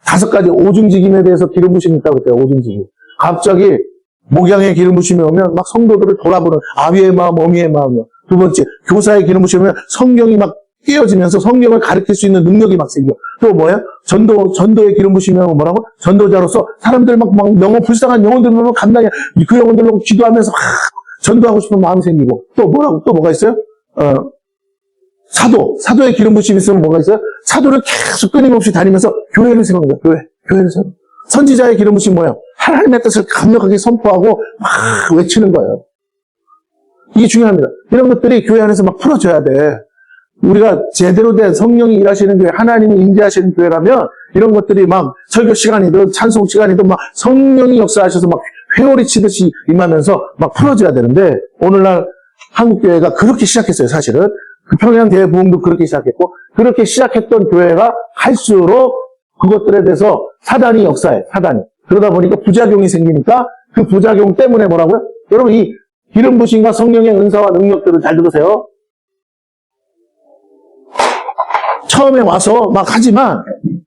5가지 오중직임에 대해서 기름 부심이 있다고 했어요. 오중직임. 갑자기 목양의 기름 부심이 오면 막 성도들을 돌아보는 아위의 마음, 어미의 마음이요. 두 번째, 교사의 기름 부심이 오면 성경이 막 깨어지면서 성경을 가르칠 수 있는 능력이 막 생겨. 또 뭐야? 전도의 기름 부심이 오면 뭐라고? 전도자로서 사람들 막 불쌍한 영혼들로 감당해. 그 영혼들로 기도하면서 막 전도하고 싶은 마음이 생기고. 또 뭐가 있어요? 사도의 기름 부심이 있으면 뭐가 있어요? 사도를 계속 끊임없이 다니면서 교회를 세우는 거야. 교회를 세우는 거야. 선지자의 기름 부심이 뭐예요? 하나님의 뜻을 강력하게 선포하고 막 외치는 거예요. 이게 중요합니다. 이런 것들이 교회 안에서 막 풀어져야 돼. 우리가 제대로 된 성령이 일하시는 교회, 하나님이 임재하시는 교회라면 이런 것들이 막 설교 시간이든 찬송 시간이든 막 성령이 역사하셔서 막 회오리 치듯이 임하면서 막 풀어져야 되는데 오늘날 한국교회가 그렇게 시작했어요. 사실은. 그 평양대부흥도 그렇게 시작했고 그렇게 시작했던 교회가 할수록 그것들에 대해서 사단이 역사해. 사단이. 그러다 보니까 부작용이 생기니까 그 부작용 때문에 뭐라고요? 여러분 이 기름 부심과 성령의 은사와 능력들을 잘 들으세요. 처음에 와서 막 하지만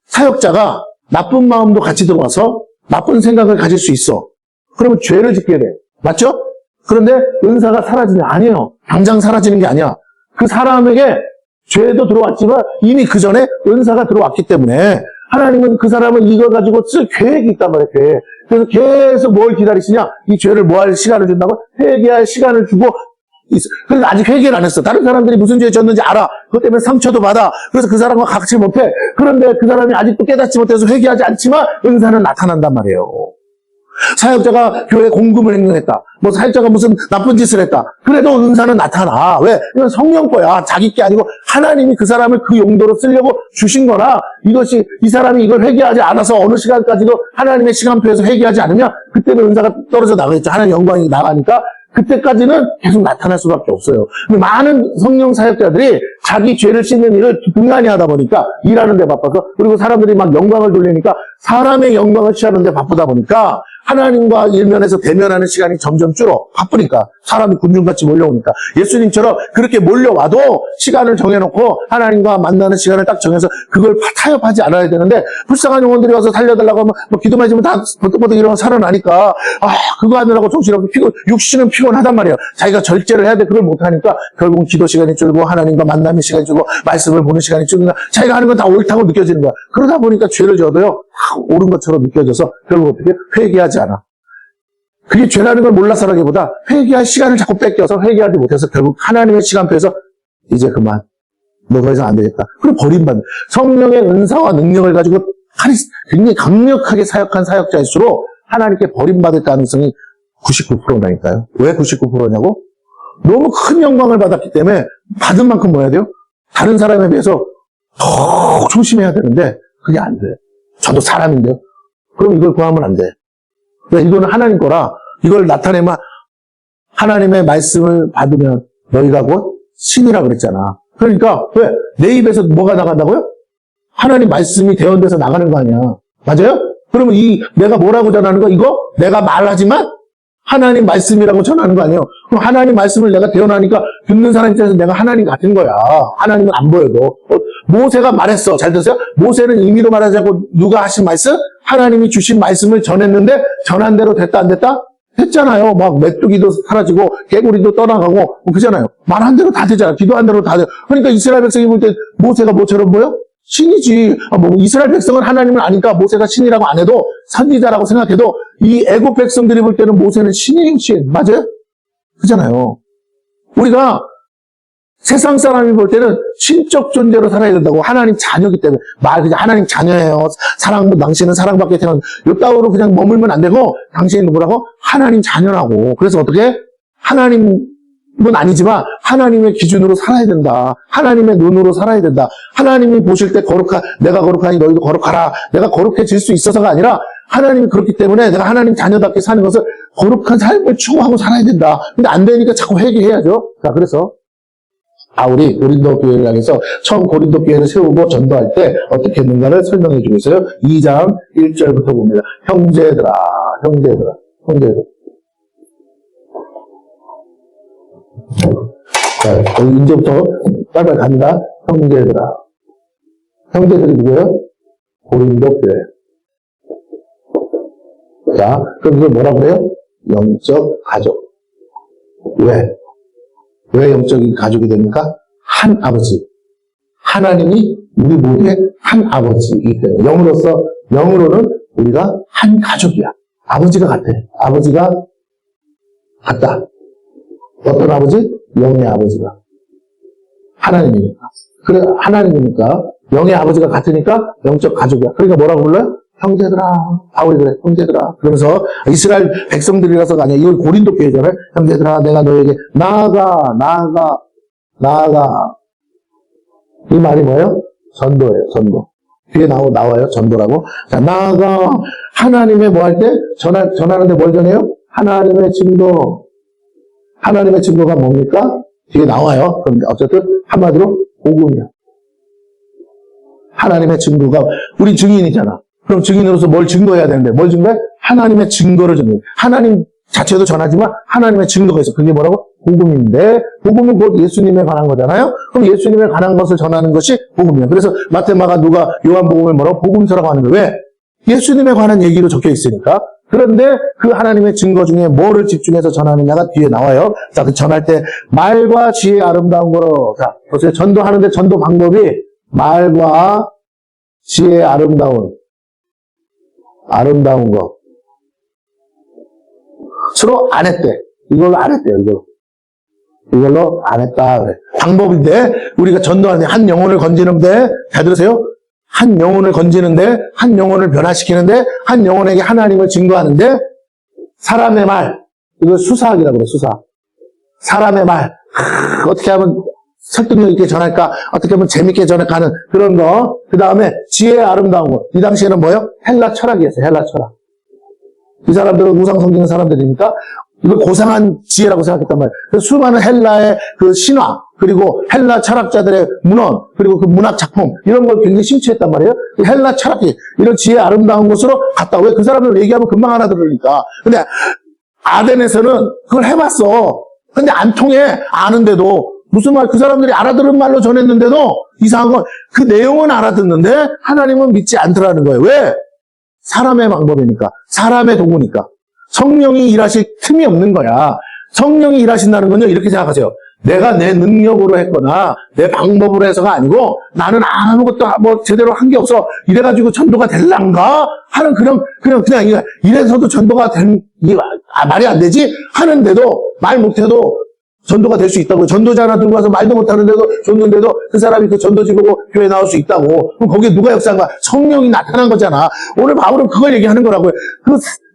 사역자가 나쁜 마음도 같이 들어와서 나쁜 생각을 가질 수 있어. 그러면 죄를 짓게 돼. 맞죠? 그런데 은사가 사라지냐? 아니에요. 당장 사라지는 게 아니야. 그 사람에게 죄도 들어왔지만 이미 그 전에 은사가 들어왔기 때문에 하나님은 그 사람을 이거 가지고 쓸 계획이 있단 말이에요. 계획. 그래서 계속 뭘 기다리시냐? 이 죄를 뭐 할 시간을 준다고? 회개할 시간을 주고 있어. 그래서 아직 회개를 안 했어. 다른 사람들이 무슨 죄 졌는지 알아. 그것 때문에 상처도 받아. 그래서 그 사람과 같이 못해. 그런데 그 사람이 아직도 깨닫지 못해서 회개하지 않지만 은사는 나타난단 말이에요. 사역자가 교회 공금을 행동했다. 뭐 사역자가 무슨 나쁜 짓을 했다. 그래도 은사는 나타나. 왜? 이건 성령 거야. 자기 게 아니고 하나님이 그 사람을 그 용도로 쓰려고 주신 거라 이것이 이 사람이 이걸 회개하지 않아서 어느 시간까지도 하나님의 시간표에서 회개하지 않으면 그때는 은사가 떨어져 나가겠죠. 하나님의 영광이 나가니까 그때까지는 계속 나타날 수밖에 없어요. 근데 많은 성령 사역자들이 자기 죄를 씻는 일을 등한히 하다 보니까 일하는 데 바빠서 그리고 사람들이 막 영광을 돌리니까 사람의 영광을 취하는 데 바쁘다 보니까 하나님과 일면에서 대면하는 시간이 점점 줄어. 바쁘니까. 사람이 군중같이 몰려오니까. 예수님처럼 그렇게 몰려와도 시간을 정해놓고 하나님과 만나는 시간을 딱 정해서 그걸 타협하지 않아야 되는데 불쌍한 영혼들이 와서 살려달라고 하면 뭐 기도만 해주면 다 버뜩버뜩 일어나 살아나니까 그거 하느라고 정신없고 육신은 피곤하단 말이에요. 자기가 절제를 해야 돼. 그걸 못하니까 결국 기도 시간이 줄고 하나님과 만남의 시간이 줄고 말씀을 보는 시간이 줄고 자기가 하는 건 다 옳다고 느껴지는 거야. 그러다 보니까 죄를 져도요. 옳은 것처럼 느껴져서 결국 어떻게 회개하지 않아. 그게 죄라는 걸 몰라서라기보다 회개할 시간을 자꾸 뺏겨서 회개하지 못해서 결국 하나님의 시간표에서 이제 그만. 너 더 이상 안 되겠다. 그리고 버림받는. 성령의 은사와 능력을 가지고 굉장히 강력하게 사역한 사역자일수록 하나님께 버림받을 가능성이 99%라니까요. 왜 99%냐고? 너무 큰 영광을 받았기 때문에 받은 만큼 뭐 해야 돼요? 다른 사람에 비해서 더 조심해야 되는데 그게 안 돼. 저도 사람인데요. 그럼 이걸 구하면 안 돼. 그러니까 이거는 하나님 거라 이걸 나타내면 하나님의 말씀을 받으면 너희가 곧 신이라 그랬잖아. 그러니까 왜? 내 입에서 뭐가 나간다고요? 하나님 말씀이 대언돼서 나가는 거 아니야. 맞아요? 그러면 내가 뭐라고 전하는 거? 이거? 내가 말하지만 하나님 말씀이라고 전하는 거 아니에요. 그럼 하나님 말씀을 내가 대언하니까 듣는 사람 입장에서 내가 하나님 같은 거야. 하나님은 안 보여도. 모세가 말했어. 잘 들으세요? 모세는 임의로 말하지 않고 누가 하신 말씀? 하나님이 주신 말씀을 전했는데 전한 대로 됐다 안 됐다? 했잖아요. 막 메뚜기도 사라지고 개구리도 떠나가고 뭐 그잖아요. 말한 대로 다 되잖아. 기도한 대로 다 돼. 그러니까 이스라엘 백성이 볼 때 모세가 뭐처럼 보여? 신이지. 뭐 이스라엘 백성은 하나님을 아니까 모세가 신이라고 안 해도 선지자라고 생각해도 이 애국 백성들이 볼 때는 모세는 신이에요, 신. 맞아요? 그잖아요. 우리가 세상 사람이 볼 때는 신적 존재로 살아야 된다고. 하나님 자녀이기 때문에. 그냥 하나님 자녀예요. 당신은 사랑받게 태어난. 요 따위로 그냥 머물면 안 되고, 당신이 누구라고? 하나님 자녀라고. 그래서 어떻게? 하나님은 아니지만, 하나님의 기준으로 살아야 된다. 하나님의 눈으로 살아야 된다. 하나님이 보실 때 내가 거룩하니 너희도 거룩하라. 내가 거룩해질 수 있어서가 아니라, 하나님이 그렇기 때문에 내가 하나님 자녀답게 사는 것을 거룩한 삶을 추구하고 살아야 된다. 근데 안 되니까 자꾸 회개해야죠. 자, 그래서, 우리 고린도 교회를 향해서 처음 고린도 교회를 세우고 전도할 때 어떻게 했는가를 설명해 주고 있어요. 2장 1절부터 봅니다. 형제들아. 자, 이제부터 빨리 갑니다. 형제들아. 형제들이 누구예요? 고린도 교회. 자, 그럼 이걸 뭐라 그래요? 영적 가족. 왜 영적인 가족이 됩니까? 한 아버지. 하나님이 우리 모두의 한 아버지이기 때문에. 영으로는 우리가 한 가족이야. 아버지가 같아. 아버지가 같다. 어떤 아버지? 영의 아버지가. 하나님이니까. 그래, 하나님이니까. 영의 아버지가 같으니까 영적 가족이야. 그러니까 뭐라고 불러요? 형제들아. 바울이 그래, 형제들아. 그러면서 이스라엘 백성들이라서가 아니야. 이걸 고린도 교회잖아요. 형제들아, 내가 너에게 나아가. 이 말이 뭐예요? 전도예요, 전도. 뒤에 나와요, 전도라고. 자, 나아가. 하나님의 뭐 할 때? 전하는데 뭘 전해요? 하나님의 증거. 하나님의 증거가 뭡니까? 뒤에 나와요. 그런데 어쨌든 한마디로 복음이야. 하나님의 증거가, 우리 증인이잖아. 그럼 증인으로서 뭘 증거해야 되는데, 뭘 증거해? 하나님의 증거를 증거해. 하나님 자체도 전하지만 하나님의 증거가 있어. 그게 뭐라고? 복음인데 복음은 곧 예수님에 관한 거잖아요. 그럼 예수님에 관한 것을 전하는 것이 복음이에요. 그래서 마태, 마가, 누가, 요한복음을 뭐라고? 복음서라고 하는 거예요. 왜? 예수님에 관한 얘기로 적혀 있으니까. 그런데 그 하나님의 증거 중에 뭐를 집중해서 전하느냐가 뒤에 나와요. 자, 그 전할 때 말과 지혜의 아름다운 거로. 자, 보세요. 전도하는데 전도 방법이 말과 지혜의 아름다운 거. 서로 안 했대. 이걸로 안 했대요, 이걸로 안 했다. 그래. 방법인데, 우리가 전도하는데, 한 영혼을 건지는데, 잘 들으세요? 한 영혼을 건지는데, 한 영혼을 변화시키는데, 한 영혼에게 하나님을 증거하는데, 사람의 말, 이걸 수사학이라고 그래, 수사. 사람의 말, 어떻게 하면 설득력 있게 전할까, 어떻게 하면 재밌게 전할까 하는 그런 거. 그 다음에 지혜의 아름다운 거. 이 당시에는 뭐예요? 헬라 철학이었어요, 헬라 철학. 이 사람들은 우상 섬기는 사람들이니까 이걸 고상한 지혜라고 생각했단 말이에요. 그래서 수많은 헬라의 그 신화, 그리고 헬라 철학자들의 문헌, 그리고 그 문학 작품, 이런 걸 굉장히 심취했단 말이에요. 헬라 철학이 이런 지혜 아름다운 곳으로 갔다. 왜? 그 사람들 얘기하면 금방 알아들으니까. 근데 아덴에서는 그걸 해봤어. 근데 안 통해. 아는데도. 무슨 말, 그 사람들이 알아들은 말로 전했는데도 이상한 건 그 내용은 알아듣는데 하나님은 믿지 않더라는 거예요. 왜? 사람의 방법이니까. 사람의 도구니까. 성령이 일하실 틈이 없는 거야. 성령이 일하신다는 건요, 이렇게 생각하세요. 내가 내 능력으로 했거나 내 방법으로 해서가 아니고 나는 아무것도 뭐 제대로 한 게 없어. 이래가지고 전도가 될란가? 하는 그냥 이래서도 전도가 말이 안 되지? 하는데도 말 못해도 전도가 될 수 있다고. 전도자 하나 들고 와서 말도 못하는데도 줬는데도 그 사람이 그 전도지 보고 교회 나올 수 있다고. 그럼 거기에 누가 역사한 거야? 성령이 나타난 거잖아. 오늘 바울은 그걸 얘기하는 거라고요.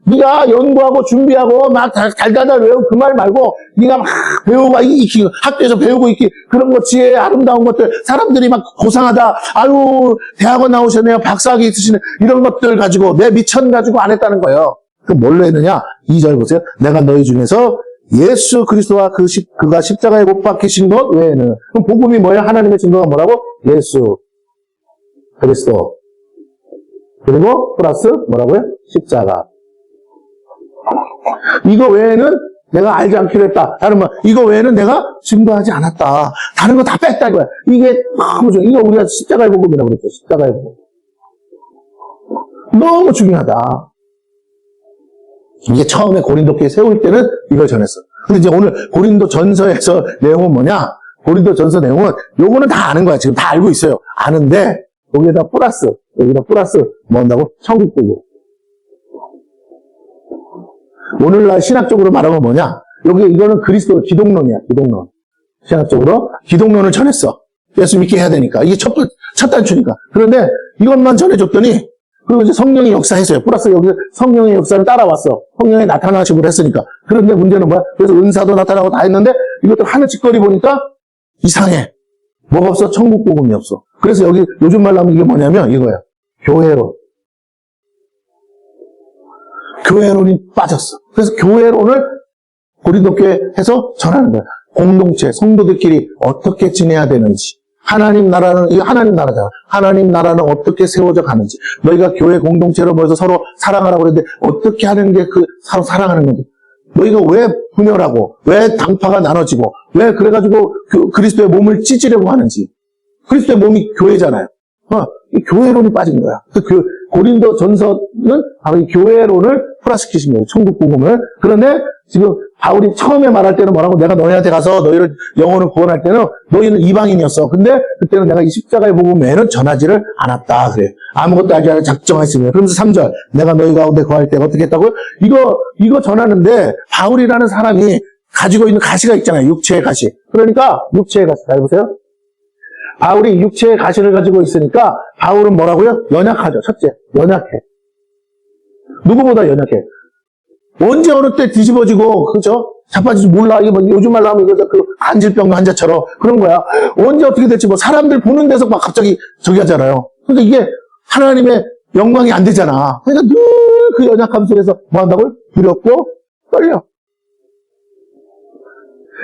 네가 연구하고 준비하고 막 달달달 외우고 그 말 말고 네가 막 배우고 익히 학교에서 배우고 있기 그런 것 지혜의 아름다운 것들 사람들이 막 고상하다. 아유 대학원 나오셨네요. 박사학위 있으시네. 이런 것들 가지고 내 미천 가지고 안 했다는 거예요. 그럼 뭘로 했느냐? 2절 보세요. 내가 너희 중에서 예수 그리스도와 그가 십자가에 못 박히신 것 외에는. 그럼 복음이 뭐예요? 하나님의 증거가 뭐라고? 예수 그리스도 그리고 플러스 뭐라고요? 십자가. 이거 외에는 내가 알지 않기로 했다. 다른 말, 이거 외에는 내가 증거하지 않았다. 다른 거 다 뺐다 이거야. 이게 너무 중요해. 이거 우리가 십자가의 복음이라고 그랬죠. 십자가의 복음. 너무 중요하다. 이게 처음에 고린도 교회 세울 때는 이걸 전했어. 근데 이제 오늘 고린도 전서에서 내용은 뭐냐? 고린도 전서 내용은 요거는 다 아는 거야. 지금 다 알고 있어요. 아는데 여기다 플러스 뭐 한다고? 천국 복음. 오늘날 신학적으로 말하면 뭐냐? 이거는 그리스도 기독론이야, 기독론. 신학적으로 기독론을 전했어. 예수 믿게 해야 되니까. 이게 첫 단추니까. 그런데 이것만 전해줬더니 그리고 이제 성령이 역사했어요. 플러스 여기 성령의 역사를 따라왔어. 성령이 나타나심을 했으니까. 그런데 문제는 뭐야? 그래서 은사도 나타나고 다 했는데 이것들 하는 짓거리 보니까 이상해. 뭐가 없어? 천국 복음이 없어. 그래서 여기 요즘 말로 하면 이게 뭐냐면 이거야. 교회론. 교회론이 빠졌어. 그래서 교회론을 고린도 교회에서 전하는 거야. 공동체, 성도들끼리 어떻게 지내야 되는지. 하나님 나라는, 이거 하나님 나라잖아. 하나님 나라는 어떻게 세워져 가는지. 너희가 교회 공동체로 모여서 서로 사랑하라고 그랬는데, 어떻게 하는 게 서로 사랑하는 건지. 너희가 왜 분열하고, 왜 당파가 나눠지고, 왜 그래가지고 그리스도의 몸을 찢으려고 하는지. 그리스도의 몸이 교회잖아요. 이 교회론이 빠진 거야. 그 고린도 전서는 바로 이 교회론을 플러스시킨 거예요. 천국 복음을. 그런데 지금 바울이 처음에 말할 때는 뭐라고? 내가 너희한테 가서 너희를 영혼을 구원할 때는 너희는 이방인이었어. 근데 그때는 내가 이 십자가의 복음 외에는 전하지를 않았다. 그래. 아무것도 하지 않아 작정했으면. 그러면서 3절. 내가 너희 가운데 거할 때 어떻게 했다고요? 이거 전하는데 바울이라는 사람이 가지고 있는 가시가 있잖아요. 육체의 가시. 그러니까 육체의 가시. 잘 보세요. 바울이 육체의 가시를 가지고 있으니까 바울은 뭐라고요? 연약하죠. 첫째, 연약해. 누구보다 연약해. 언제 어느 때 뒤집어지고 그죠? 자빠지지 몰라. 이거 뭐 요즘 말로 하면 이거 그 안질병 환자처럼 그런 거야. 언제 어떻게 될지 뭐 사람들 보는 데서 막 갑자기 저기 하잖아요. 그러니까 이게 하나님의 영광이 안 되잖아. 그러니까 늘 그 연약함 속에서 뭐 한다고요? 두렵고 떨려.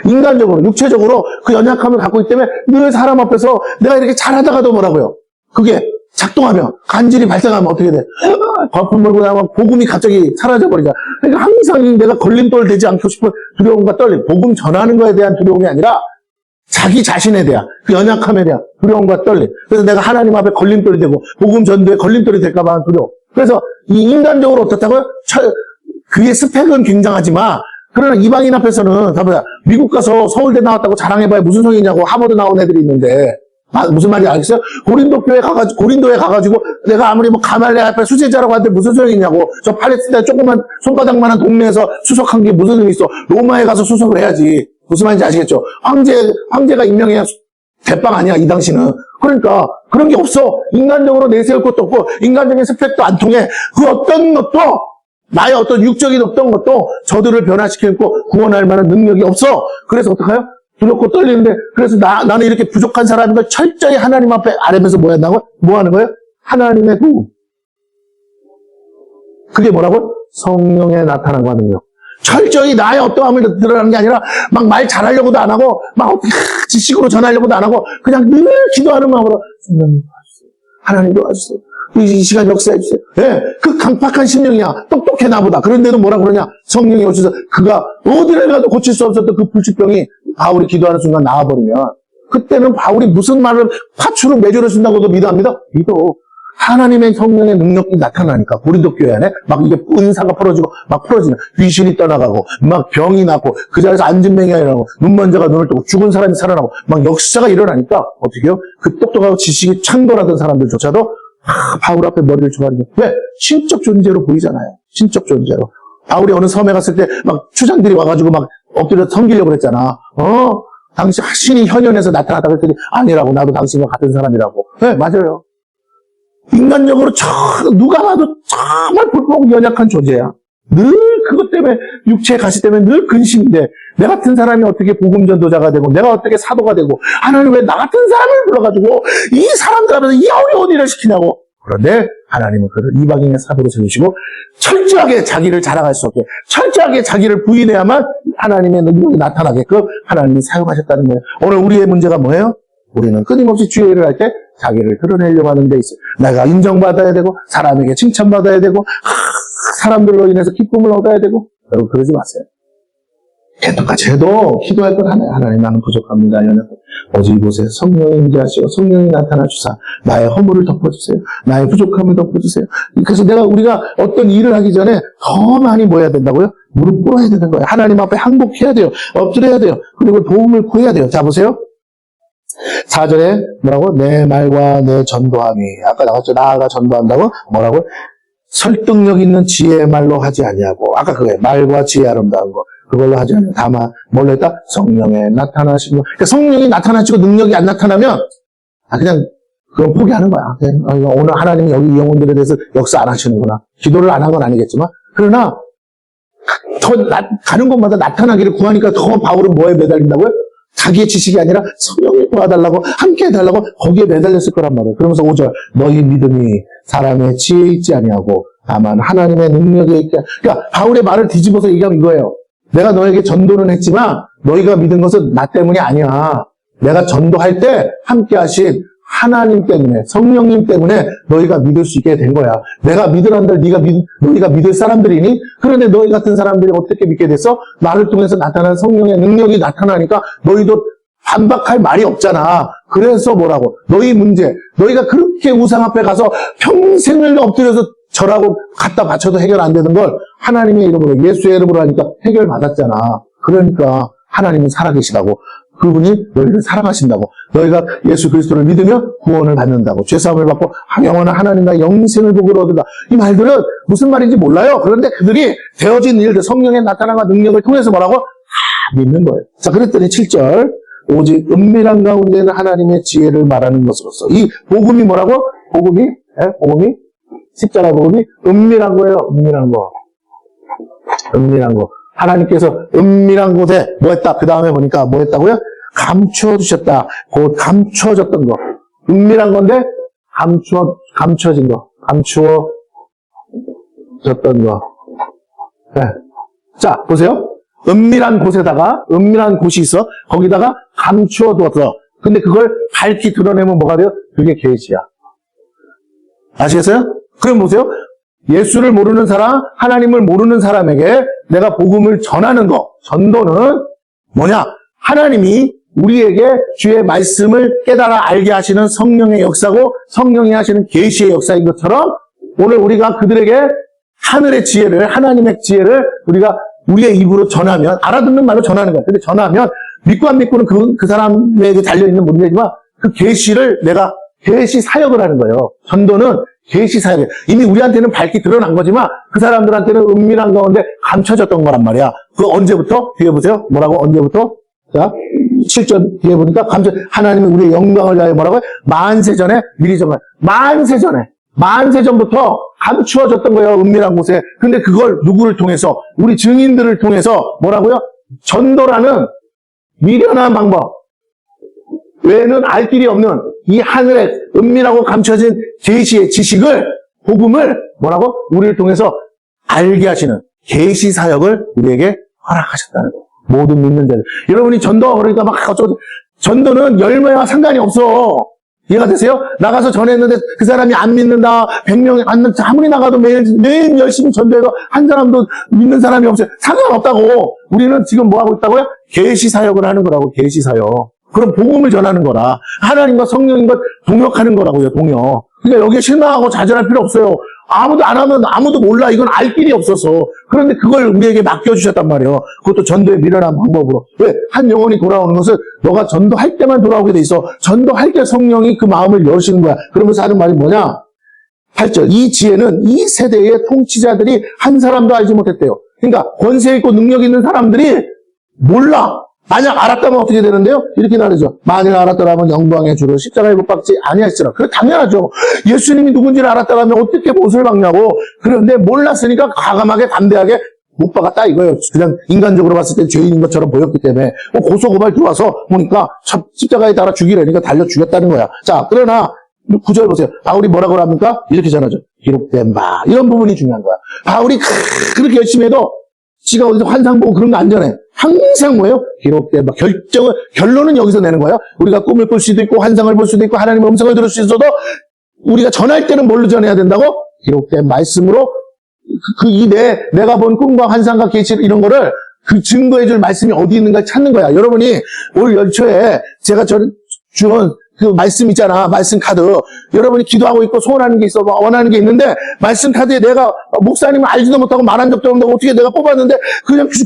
인간적으로, 육체적으로 그 연약함을 갖고 있기 때문에 늘 사람 앞에서 내가 이렇게 잘하다가도 뭐라고요? 그게 작동하면, 간질이 발생하면 어떻게 돼? 거품 몰고 나면 복음이 갑자기 사라져버리자. 그러니까 항상 내가 걸림돌 되지 않고 싶은 두려움과 떨림, 복음 전하는 거에 대한 두려움이 아니라 자기 자신에 대한, 그 연약함에 대한 두려움과 떨림. 그래서 내가 하나님 앞에 걸림돌이 되고, 복음 전도에 걸림돌이 될까봐 하는 두려움. 그래서 이 인간적으로 어떻다고요? 그의 스펙은 굉장하지만, 그러나 이방인 앞에서는, 봐봐요. 미국 가서 서울대 나왔다고 자랑해봐야 무슨 소용이 있냐고 하버드 나온 애들이 있는데, 무슨 말인지 알겠어요? 고린도에 가가지고, 내가 아무리 뭐 가말레 앞에 수제자라고 하는데 무슨 소용이 있냐고, 저 팔레스타인 조그만 손바닥만한 동네에서 수석한 게 무슨 의미 있어? 로마에 가서 수석을 해야지. 무슨 말인지 아시겠죠? 황제가 임명해야 대빵 아니야, 이 당시는. 그러니까, 그런 게 없어. 인간적으로 내세울 것도 없고, 인간적인 스펙도 안 통해. 그 어떤 것도, 나의 어떤 육적인 어떤 것도 저들을 변화시키고 구원할 만한 능력이 없어. 그래서 어떡해요? 두렵고 떨리는데, 그래서 나는 이렇게 부족한 사람인 걸 철저히 하나님 앞에 아뢰면서 뭐 하는 거예요? 하나님의 도움. 그게 뭐라고? 성령의 나타남과 능력. 철저히 나의 어떠함을 드러나는 게 아니라 막 말 잘하려고도 안 하고 막 어떻게 지식으로 전하려고도 안 하고 그냥 늘 기도하는 마음으로 성령님 도와주세요. 하나님 도와주세요. 이 시간 역사해 주세요. 예, 그 강팍한 심령이야. 똑똑해 나보다. 그런데도 뭐라 그러냐? 성령이 오셔서 그가 어디를 가도 고칠 수 없었던 그 불치병이 바울이 기도하는 순간 나와버리면 그때는 바울이 무슨 말을 파추로 매주를 쓴다고도 믿어합니다. 믿어. 하나님의 성령의 능력이 나타나니까 고린도 교회 안에 막 이게 은사가 풀어지고 막 풀어지는 귀신이 떠나가고 막 병이 낫고 그 자리에서 앉은 맹이 일어나고 눈먼 자가 눈을 뜨고 죽은 사람이 살아나고 막 역사가 일어나니까 어떻게 해요? 그 똑똑하고 지식이 창돌하던 사람들조차도 바울 앞에 머리를 조아리는 왜? 신적 존재로 보이잖아요. 신적 존재로. 바울이 어느 섬에 갔을 때 막 추장들이 와가지고 막 엎드려 섬기려고 그랬잖아. 당신 신이 현현에서 나타났다 그랬더니 아니라고 나도 당신과 같은 사람이라고. 네, 맞아요. 인간적으로 누가 봐도 정말 불법하고 연약한 존재야. 늘 그것 때문에 육체의 가시 때문에 늘 근심인데 내 같은 사람이 어떻게 복음 전도자가 되고 내가 어떻게 사도가 되고 하나님 왜 나 같은 사람을 불러가지고 이 사람들 앞에서 이 어려운 일을 시키냐고. 그런데 하나님은 그를 이방인의 사도로 세우시고 철저하게 자기를 자랑할 수 없게 철저하게 자기를 부인해야만 하나님의 능력이 나타나게끔 하나님이 사용하셨다는 거예요. 오늘 우리의 문제가 뭐예요? 우리는 끊임없이 주의 일을 할 때 자기를 드러내려고 하는 데 있어요. 내가 인정받아야 되고 사람에게 칭찬받아야 되고 사람들로 인해서 기쁨을 얻어야 되고 여러분 그러지 마세요. 똑같이 해도 기도할 건 하나요. 하나님 나는 부족합니다. 오직 이곳에 성령이 임재하시고 성령이 나타나 주사 나의 허물을 덮어주세요. 나의 부족함을 덮어주세요. 그래서 우리가 어떤 일을 하기 전에 더 많이 뭐 해야 된다고요? 무릎 꿇어야 되는 거예요. 하나님 앞에 항복해야 돼요. 엎드려야 돼요. 그리고 도움을 구해야 돼요. 자 보세요. 4절에 뭐라고? 내 말과 내 전도함이 아까 나왔죠. 나아가 전도한다고 뭐라고? 설득력 있는 지혜의 말로 하지 아니하고 아까 그게 말과 지혜 아름다운 거 그걸로 하지 않아요. 다만 뭘로 했다? 성령의 나타나시고 그러니까 성령이 나타나시고 능력이 안 나타나면 그냥 그건 포기하는 거야. 그냥 오늘 하나님이 여기 이 영혼들에 대해서 역사 안 하시는구나. 기도를 안 한 건 아니겠지만 그러나 더 가는 곳마다 나타나기를 구하니까 더 바울은 뭐에 매달린다고요? 자기의 지식이 아니라 성령이 도와달라고 함께 해달라고 거기에 매달렸을 거란 말이에요. 그러면서 5절 너희 믿음이 사람의 지혜에 있지 아니하고 다만 하나님의 능력에 있게 그러니까 바울의 말을 뒤집어서 얘기하면 이거예요. 내가 너에게 전도는 했지만 너희가 믿은 것은 나 때문이 아니야. 내가 전도할 때 함께 하신 하나님 때문에 성령님 때문에 너희가 믿을 수 있게 된 거야. 내가 믿으란들 너희가 믿을 사람들이니? 그런데 너희 같은 사람들이 어떻게 믿게 됐어? 나를 통해서 나타난 성령의 능력이 나타나니까 너희도 반박할 말이 없잖아. 그래서 뭐라고? 너희 문제, 너희가 그렇게 우상 앞에 가서 평생을 엎드려서 절하고 갖다 바쳐도 해결 안 되는 걸 하나님의 이름으로 예수의 이름으로 하니까 해결받았잖아. 그러니까 하나님은 살아계시다고. 그분이 너희를 사랑하신다고. 너희가 예수 그리스도를 믿으면 구원을 받는다고. 죄사함을 받고 영원한 하나님과 영생을 복으로 얻는다. 이 말들은 무슨 말인지 몰라요. 그런데 그들이 되어진 일들, 성령의 나타남과 능력을 통해서 뭐라고? 믿는 거예요. 자, 그랬더니 7절. 오직 은밀한 가운데는 하나님의 지혜를 말하는 것으로서. 이 복음이 뭐라고? 복음이 십자가 복음이 은밀한 거예요. 은밀한 거. 은밀한 거. 하나님께서 은밀한 곳에 뭐 했다? 그 다음에 보니까 뭐 했다고요? 감추어 두셨다. 곧 감추어졌던 거. 은밀한 건데 감추어진 거. 감추어졌던 거. 네. 자, 보세요. 은밀한 곳에다가 은밀한 곳이 있어. 거기다가 감추어 두었어. 근데 그걸 밝히 드러내면 뭐가 돼요? 그게 계시야. 아시겠어요? 그럼 보세요. 예수를 모르는 사람, 하나님을 모르는 사람에게 내가 복음을 전하는 거, 전도는 뭐냐? 하나님이 우리에게 주의 말씀을 깨달아 알게 하시는 성령의 역사고 성령이 하시는 계시의 역사인 것처럼 오늘 우리가 그들에게 하늘의 지혜를, 하나님의 지혜를 우리가 우리의 입으로 전하면, 알아듣는 말로 전하는 거야. 근데 전하면 믿고 안 믿고는 그 사람에게 달려있는 문제지만 그 계시를 내가 계시 사역을 하는 거예요. 전도는 계시 사역. 이미 우리한테는 밝게 드러난 거지만 그 사람들한테는 은밀한 가운데 감춰졌던 거란 말이야. 그 언제부터? 뒤에 보세요. 뭐라고? 언제부터? 자, 7절 뒤에 보니까 하나님이 우리의 영광을 위하여 뭐라고요? 만세 전에 미리 정말 만세 전부터 감추어졌던 거예요. 은밀한 곳에. 근데 그걸 누구를 통해서? 우리 증인들을 통해서 뭐라고요? 전도라는 미련한 방법 외에는 알 길이 없는 이 하늘에 은밀하고 감춰진 계시의 지식을, 복음을 뭐라고? 우리를 통해서 알게 하시는 계시 사역을 우리에게 허락하셨다는 거예요. 모든 믿는 자들. 여러분이 전도 그러니까 막 어쩌고 전도는 열매와 상관이 없어. 이해가 되세요? 나가서 전했는데 그 사람이 안 믿는다. 100명 안 믿는다. 아무리 나가도 매일 열심히 전도해도 한 사람도 믿는 사람이 없어요. 상관없다고. 우리는 지금 뭐 하고 있다고요? 계시 사역을 하는 거라고. 계시 사역. 그럼 복음을 전하는 거라. 하나님과 성령님과 동역하는 거라고요. 동역. 그러니까 여기에 실망하고 좌절할 필요 없어요. 아무도 안 하면 아무도 몰라. 이건 알 길이 없어서. 그런데 그걸 우리에게 맡겨주셨단 말이에요. 그것도 전도의 미련한 방법으로. 왜? 한 영혼이 돌아오는 것은 너가 전도할 때만 돌아오게 돼 있어. 전도할 때 성령이 그 마음을 여시는 거야. 그러면서 하는 말이 뭐냐? 8절. 이 지혜는 이 세대의 통치자들이 한 사람도 알지 못했대요. 그러니까 권세 있고 능력 있는 사람들이 몰라. 만약 알았다면 어떻게 되는데요? 이렇게 말하죠. 만일 알았더라면 영광의 주로 십자가에 못 박지 아니하시라. 그래 당연하죠. 예수님이 누군지를 알았다면 어떻게 못을 박냐고. 그런데 몰랐으니까 과감하게 담대하게 못 박았다 이거예요. 그냥 인간적으로 봤을 때 죄인인 것처럼 보였기 때문에 고소고발 들어와서 보니까 십자가에 따라 죽이려니까 달려 죽였다는 거야. 자, 그러나 9절 보세요. 바울이 뭐라고 합니까? 이렇게 전하죠. 기록된 바. 이런 부분이 중요한 거야. 바울이 그렇게 열심히 해도 지가 어디서 환상 보고 그런 거 안 전해. 항상 뭐예요? 기록된 바. 결론은 여기서 내는 거예요. 우리가 꿈을 꿀 수도 있고 환상을 볼 수도 있고 하나님의 음성을 들을 수 있어도 우리가 전할 때는 뭘로 전해야 된다고? 기록된 말씀으로 내가 본 꿈과 환상과 계시 이런 거를 그 증거해줄 말씀이 어디 있는가 찾는 거야. 여러분이 올 연초에 제가 주는 그 말씀 있잖아. 말씀 카드. 여러분이 기도하고 있고 소원하는 게 있어. 원하는 게 있는데 말씀 카드에 내가 목사님을 알지도 못하고 말한 적도 없는데 어떻게 내가 뽑았는데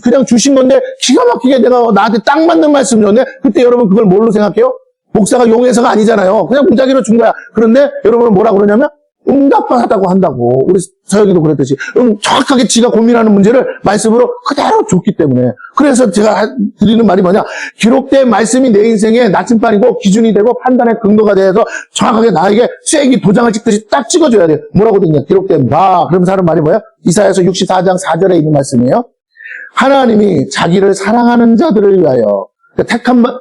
그냥 주신 건데 기가 막히게 내가 나한테 딱 맞는 말씀 줬네. 그때 여러분 그걸 뭘로 생각해요? 목사가 용해서가 아니잖아요. 그냥 무작위로 준 거야. 그런데 여러분은 뭐라고 그러냐면 응답받았다고 한다고. 우리 서영이도 그랬듯이 정확하게 지가 고민하는 문제를 말씀으로 그대로 줬기 때문에. 그래서 제가 드리는 말이 뭐냐. 기록된 말씀이 내 인생의 나침반이고 기준이 되고 판단의 근거가 돼서 정확하게 나에게 쐐기 도장을 찍듯이 딱 찍어줘야 돼요. 뭐라고 되냐. 기록된 바. 그러면서 하는 말이 뭐야? 이사야서 64장 4절에 있는 말씀이에요. 하나님이 자기를 사랑하는 자들을 위하여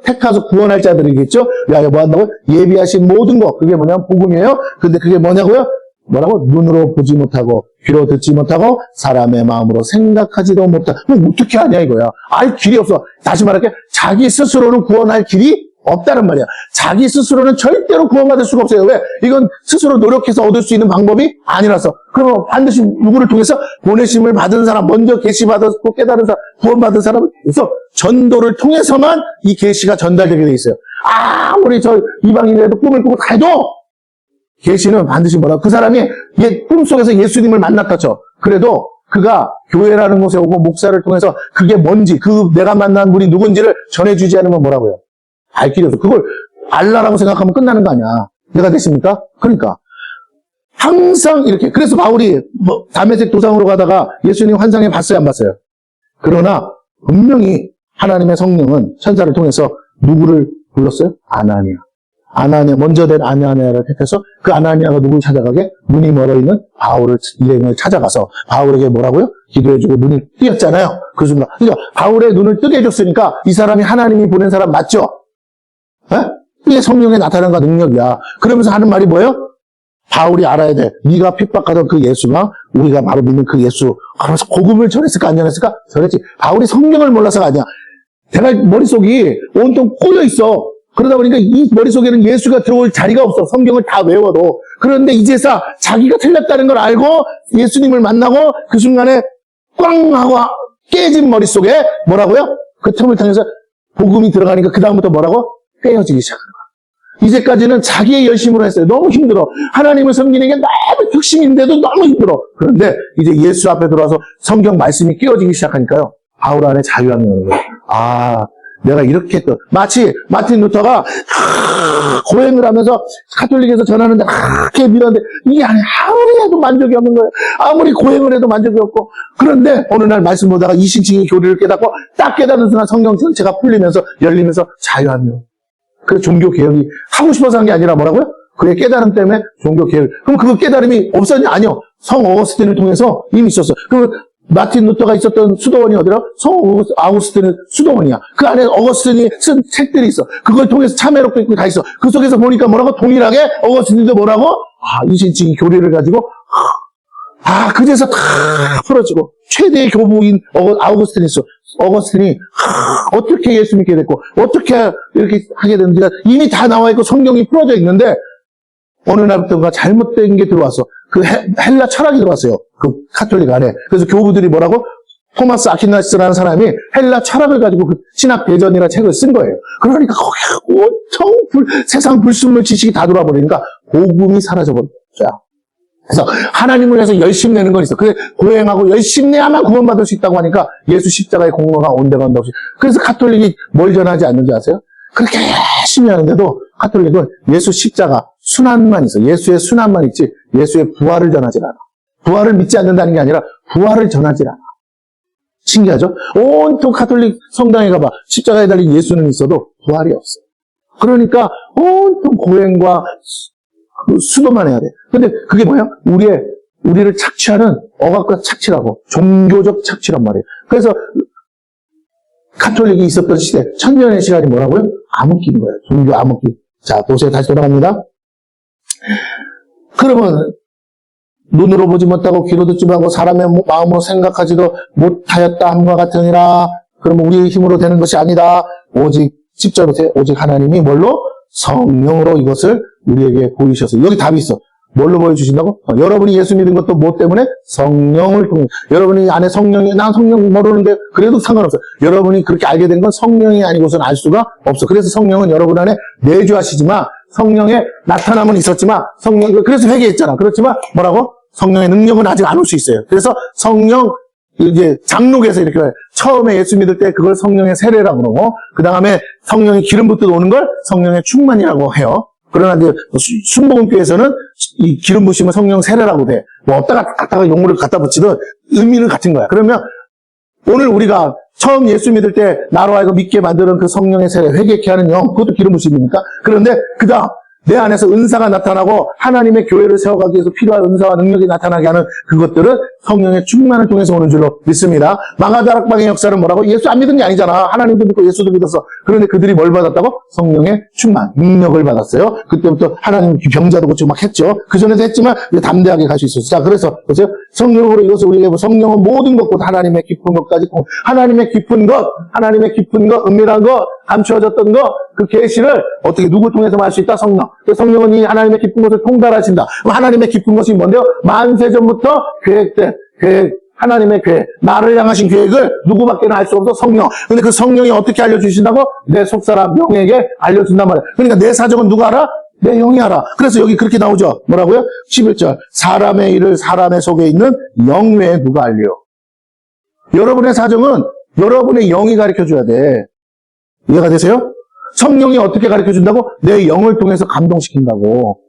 택하서 구원할 자들이겠죠? 위하여 뭐 한다고? 예비하신 모든 것. 그게 뭐냐면 복음이에요. 근데 그게 뭐냐고요? 뭐라고? 눈으로 보지 못하고 귀로 듣지 못하고 사람의 마음으로 생각하지도 못하고. 그럼 어떻게 하냐 이거야. 알 길이 없어. 다시 말할게. 자기 스스로는 구원할 길이 없다는 말이야. 자기 스스로는 절대로 구원받을 수가 없어요. 왜? 이건 스스로 노력해서 얻을 수 있는 방법이 아니라서. 그러면 반드시 누구를 통해서 보내심을 받은 사람, 먼저 계시받았고 깨달은 사람, 구원받은 사람은 그래서 전도를 통해서만 이 계시가 전달되게 돼 있어요. 아무리 저 이방인이라도 꿈을 꾸고 다 해도 계시는 반드시 뭐라 그 사람이 꿈속에서 예수님을 만났다 쳐. 그래도 그가 교회라는 곳에 오고 목사를 통해서 그게 뭔지, 내가 만난 분이 누군지를 전해주지 않으면 뭐라고요? 알 길이 없어. 그걸 알라라고 생각하면 끝나는 거 아니야. 내가 됐습니까? 그러니까 항상 이렇게. 그래서 바울이 다메섹 도상으로 가다가 예수님 환상에 봤어요, 안 봤어요? 그러나 분명히 하나님의 성령은 천사를 통해서 누구를 불렀어요? 아나니아. 먼저 된 아나니아를 택해서 그 아나니아가 누구를 찾아가게? 눈이 멀어 있는 바울을 일행을 찾아가서 바울에게 뭐라고요? 기도해주고 눈을 뜨였잖아요. 그 순간. 그러니까 바울의 눈을 뜨게 해줬으니까 이 사람이 하나님이 보낸 사람 맞죠? 이게 성령의 나타남과 능력이야. 그러면서 하는 말이 뭐예요? 바울이 알아야 돼. 네가 핍박하던 그 예수가 우리가 바로 믿는 그 예수. 그러면서 복음을 전했을까 안 전했을까? 전했지. 바울이 성령을 몰라서가 아니야. 내가 머릿속이 온통 꼬여 있어. 그러다 보니까 이 머릿속에는 예수가 들어올 자리가 없어. 성경을 다 외워도. 그런데 이제서 자기가 틀렸다는 걸 알고 예수님을 만나고 그 순간에 꽝 하고 깨진 머릿속에 뭐라고요? 그 틈을 통해서 복음이 들어가니까 그 다음부터 뭐라고? 깨어지기 시작하는 거야. 이제까지는 자기의 열심으로 했어요. 너무 힘들어. 하나님을 섬기는 게 너무 혁신인데도 너무 힘들어. 그런데 이제 예수 앞에 들어와서 성경 말씀이 깨어지기 시작하니까요. 바울 안에 자유함이 오는 거예요. 아, 내가 이렇게 했던. 마치 마틴 루터가 고행을 하면서 카톨릭에서 전하는데 그렇게 밀었는데 이게 아무리 해도 만족이 없는 거예요. 아무리 고행을 해도 만족이 없고. 그런데 어느 날 말씀 보다가 이신칭의 교리를 깨닫고 딱 깨닫는 순간 성경 전체가 풀리면서 열리면서 자유함이 오는. 그 종교개혁이 하고 싶어서 한 게 아니라 뭐라고요? 그의 깨달음 때문에 종교개혁. 그럼 그 깨달음이 없었냐? 아니요. 성 어거스틴을 통해서 이미 있었어. 그 마틴 루터가 있었던 수도원이 어디라? 성 아우구스틴의 수도원이야. 그 안에 어거스틴이 쓴 책들이 있어. 그걸 통해서 참회록도 있고 다 있어. 그 속에서 보니까 뭐라고? 동일하게 어거스틴도 뭐라고? 이신칭의 교리를 가지고 그제서 다 풀어지고 최대의 교부인 아우구스틴이 있어. 어거스틴이 어떻게 예수 믿게 됐고 어떻게 이렇게 하게 됐는지가 이미 다 나와 있고 성경이 풀어져 있는데 어느 날부터가 잘못된 게 들어왔어. 그 헬라 철학이 들어왔어요. 그 카톨릭 안에. 그래서 교부들이 뭐라고? 토마스 아퀴나스라는 사람이 헬라 철학을 가지고 그 신학 대전이라는 책을 쓴 거예요. 그러니까 거기 엄청 세상 불순물 지식이 다 들어와 버리니까 복음이 사라져버린 거야. 그래서 하나님을 위해서 열심히 내는 건 있어. 그래 고행하고 열심히 내야만 구원받을 수 있다고 하니까 예수 십자가의 공로가 온데가 온다고. 그래서 카톨릭이 뭘 전하지 않는지 아세요? 그렇게 열심히 하는데도 카톨릭은 예수 십자가 순환만 있어. 예수의 순환만 있지 예수의 부활을 전하지 않아. 부활을 믿지 않는다는 게 아니라 부활을 전하지 않아. 신기하죠? 온통 카톨릭 성당에 가봐. 십자가에 달린 예수는 있어도 부활이 없어. 그러니까 온통 고행과 수도만 해야 돼. 근데 그게 뭐야? 우리를 착취하는 억압과 착취라고. 종교적 착취란 말이에요. 그래서 카톨릭이 있었던 시대, 1000년의 시간이 뭐라고요? 암흑기인 거예요. 종교 암흑기. 자, 도시에 다시 돌아갑니다. 그러면 눈으로 보지 못하고 귀로 듣지 못하고 사람의 마음으로 생각하지도 못하였다 함과 같으니라. 그러면 우리의 힘으로 되는 것이 아니다. 오직 10절 보세요. 오직 하나님이 뭘로? 성령으로 이것을 우리에게 보이셔서. 여기 답이 있어. 뭘로 보여주신다고? 여러분이 예수 믿은 것도 뭐 때문에? 성령을 통해. 여러분이 안에 성령이, 난 성령 모르는데 그래도 상관없어. 여러분이 그렇게 알게 된 건 성령이 아니고서는 알 수가 없어. 그래서 성령은 여러분 안에 내주하시지만 성령의 나타남은 있었지만 그래서 회개했잖아. 그렇지만 뭐라고? 성령의 능력은 아직 안 올 수 있어요. 그래서 성령 이제 장록에서 이렇게 처음에 예수 믿을 때 그걸 성령의 세례라고 그러고 그 다음에 성령의 기름 붓듯 오는 걸 성령의 충만이라고 해요. 그러나 이제 순복음교에서는 이 기름 부심은 성령 세례라고 돼. 뭐 어디다가 갖다가 용어를 갖다 붙이든 의미는 같은 거야. 그러면 오늘 우리가 처음 예수 믿을 때 나로 하여금 믿게 만드는 그 성령의 세례, 회개케 하는 영, 그것도 기름 부심입니까? 그런데 그 다음 내 안에서 은사가 나타나고 하나님의 교회를 세워가기 위해서 필요한 은사와 능력이 나타나게 하는 그것들은 성령의 충만을 통해서 오는 줄로 믿습니다. 마가다락방의 역사는 뭐라고? 예수 안 믿은 게 아니잖아. 하나님도 믿고 예수도 믿었어. 그런데 그들이 뭘 받았다고? 성령의 충만, 능력을 받았어요. 그때부터 하나님 병자도 고치고 막 했죠. 그전에도 했지만 이제 담대하게 갈 수 있었어요. 자, 그래서 보세요. 성령으로 이것을 우리에게 성령은 모든 것고 하나님의 깊은 것까지 하나님의 깊은 것, 은밀한 것, 감추어졌던 것, 그 계시를 어떻게 누구 통해서 알 수 있다? 성령. 그 성령은 이 하나님의 깊은 것을 통달하신다. 그럼 하나님의 깊은 것이 뭔데요? 만세전부터 계획된 하나님의 계획, 나를 향하신 계획을 누구밖에 알 수 없어? 성령. 근데 그 성령이 어떻게 알려주신다고? 내 속사람 영에게 알려준단 말이야. 그러니까 내 사정은 누가 알아? 내 영이 알아. 그래서 여기 그렇게 나오죠. 뭐라고요? 11절. 사람의 일을 사람의 속에 있는 영 외에 누가 알려? 여러분의 사정은 여러분의 영이 가르쳐줘야 돼. 이해가 되세요? 성령이 어떻게 가르쳐준다고? 내 영을 통해서 감동시킨다고.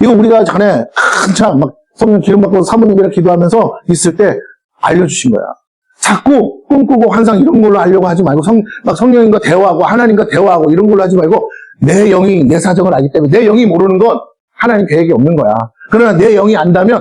이거 우리가 전에 한참 막 성령 기름 받고 사모님이랑 기도하면서 있을 때 알려주신 거야. 자꾸 꿈꾸고 환상 이런 걸로 하려고 하지 말고 막 성령님과 대화하고 하나님과 대화하고 이런 걸로 하지 말고 내 영이 내 사정을 알기 때문에 내 영이 모르는 건 하나님 계획이 없는 거야. 그러나 내 영이 안다면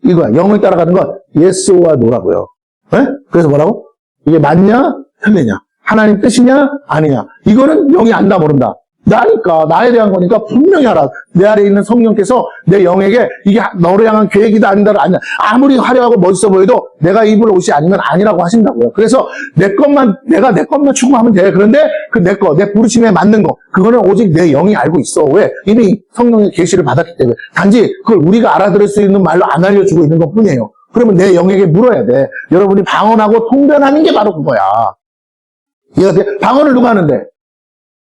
이거야. 영을 따라가는 건 예스와 노라고요. 네? 그래서 뭐라고? 이게 맞냐? 틀리냐? 하나님 뜻이냐? 아니냐? 이거는 영이 안다 모른다. 나니까, 나에 대한 거니까 분명히 알아. 내 안에 있는 성령께서 내 영에게 이게 너를 향한 계획이다 아닌다를 아니야. 아무리 화려하고 멋있어 보여도 내가 입을 옷이 아니면 아니라고 하신다고요. 그래서 내가 내 것만 추구하면 돼. 그런데 그 내 부르심에 맞는 거, 그거는 오직 내 영이 알고 있어. 왜? 이미 성령의 계시를 받았기 때문에. 단지 그걸 우리가 알아들을 수 있는 말로 안 알려주고 있는 것 뿐이에요. 그러면 내 영에게 물어야 돼. 여러분이 방언하고 통변하는 게 바로 그거야. 이해가 돼? 방언을 누가 하는데?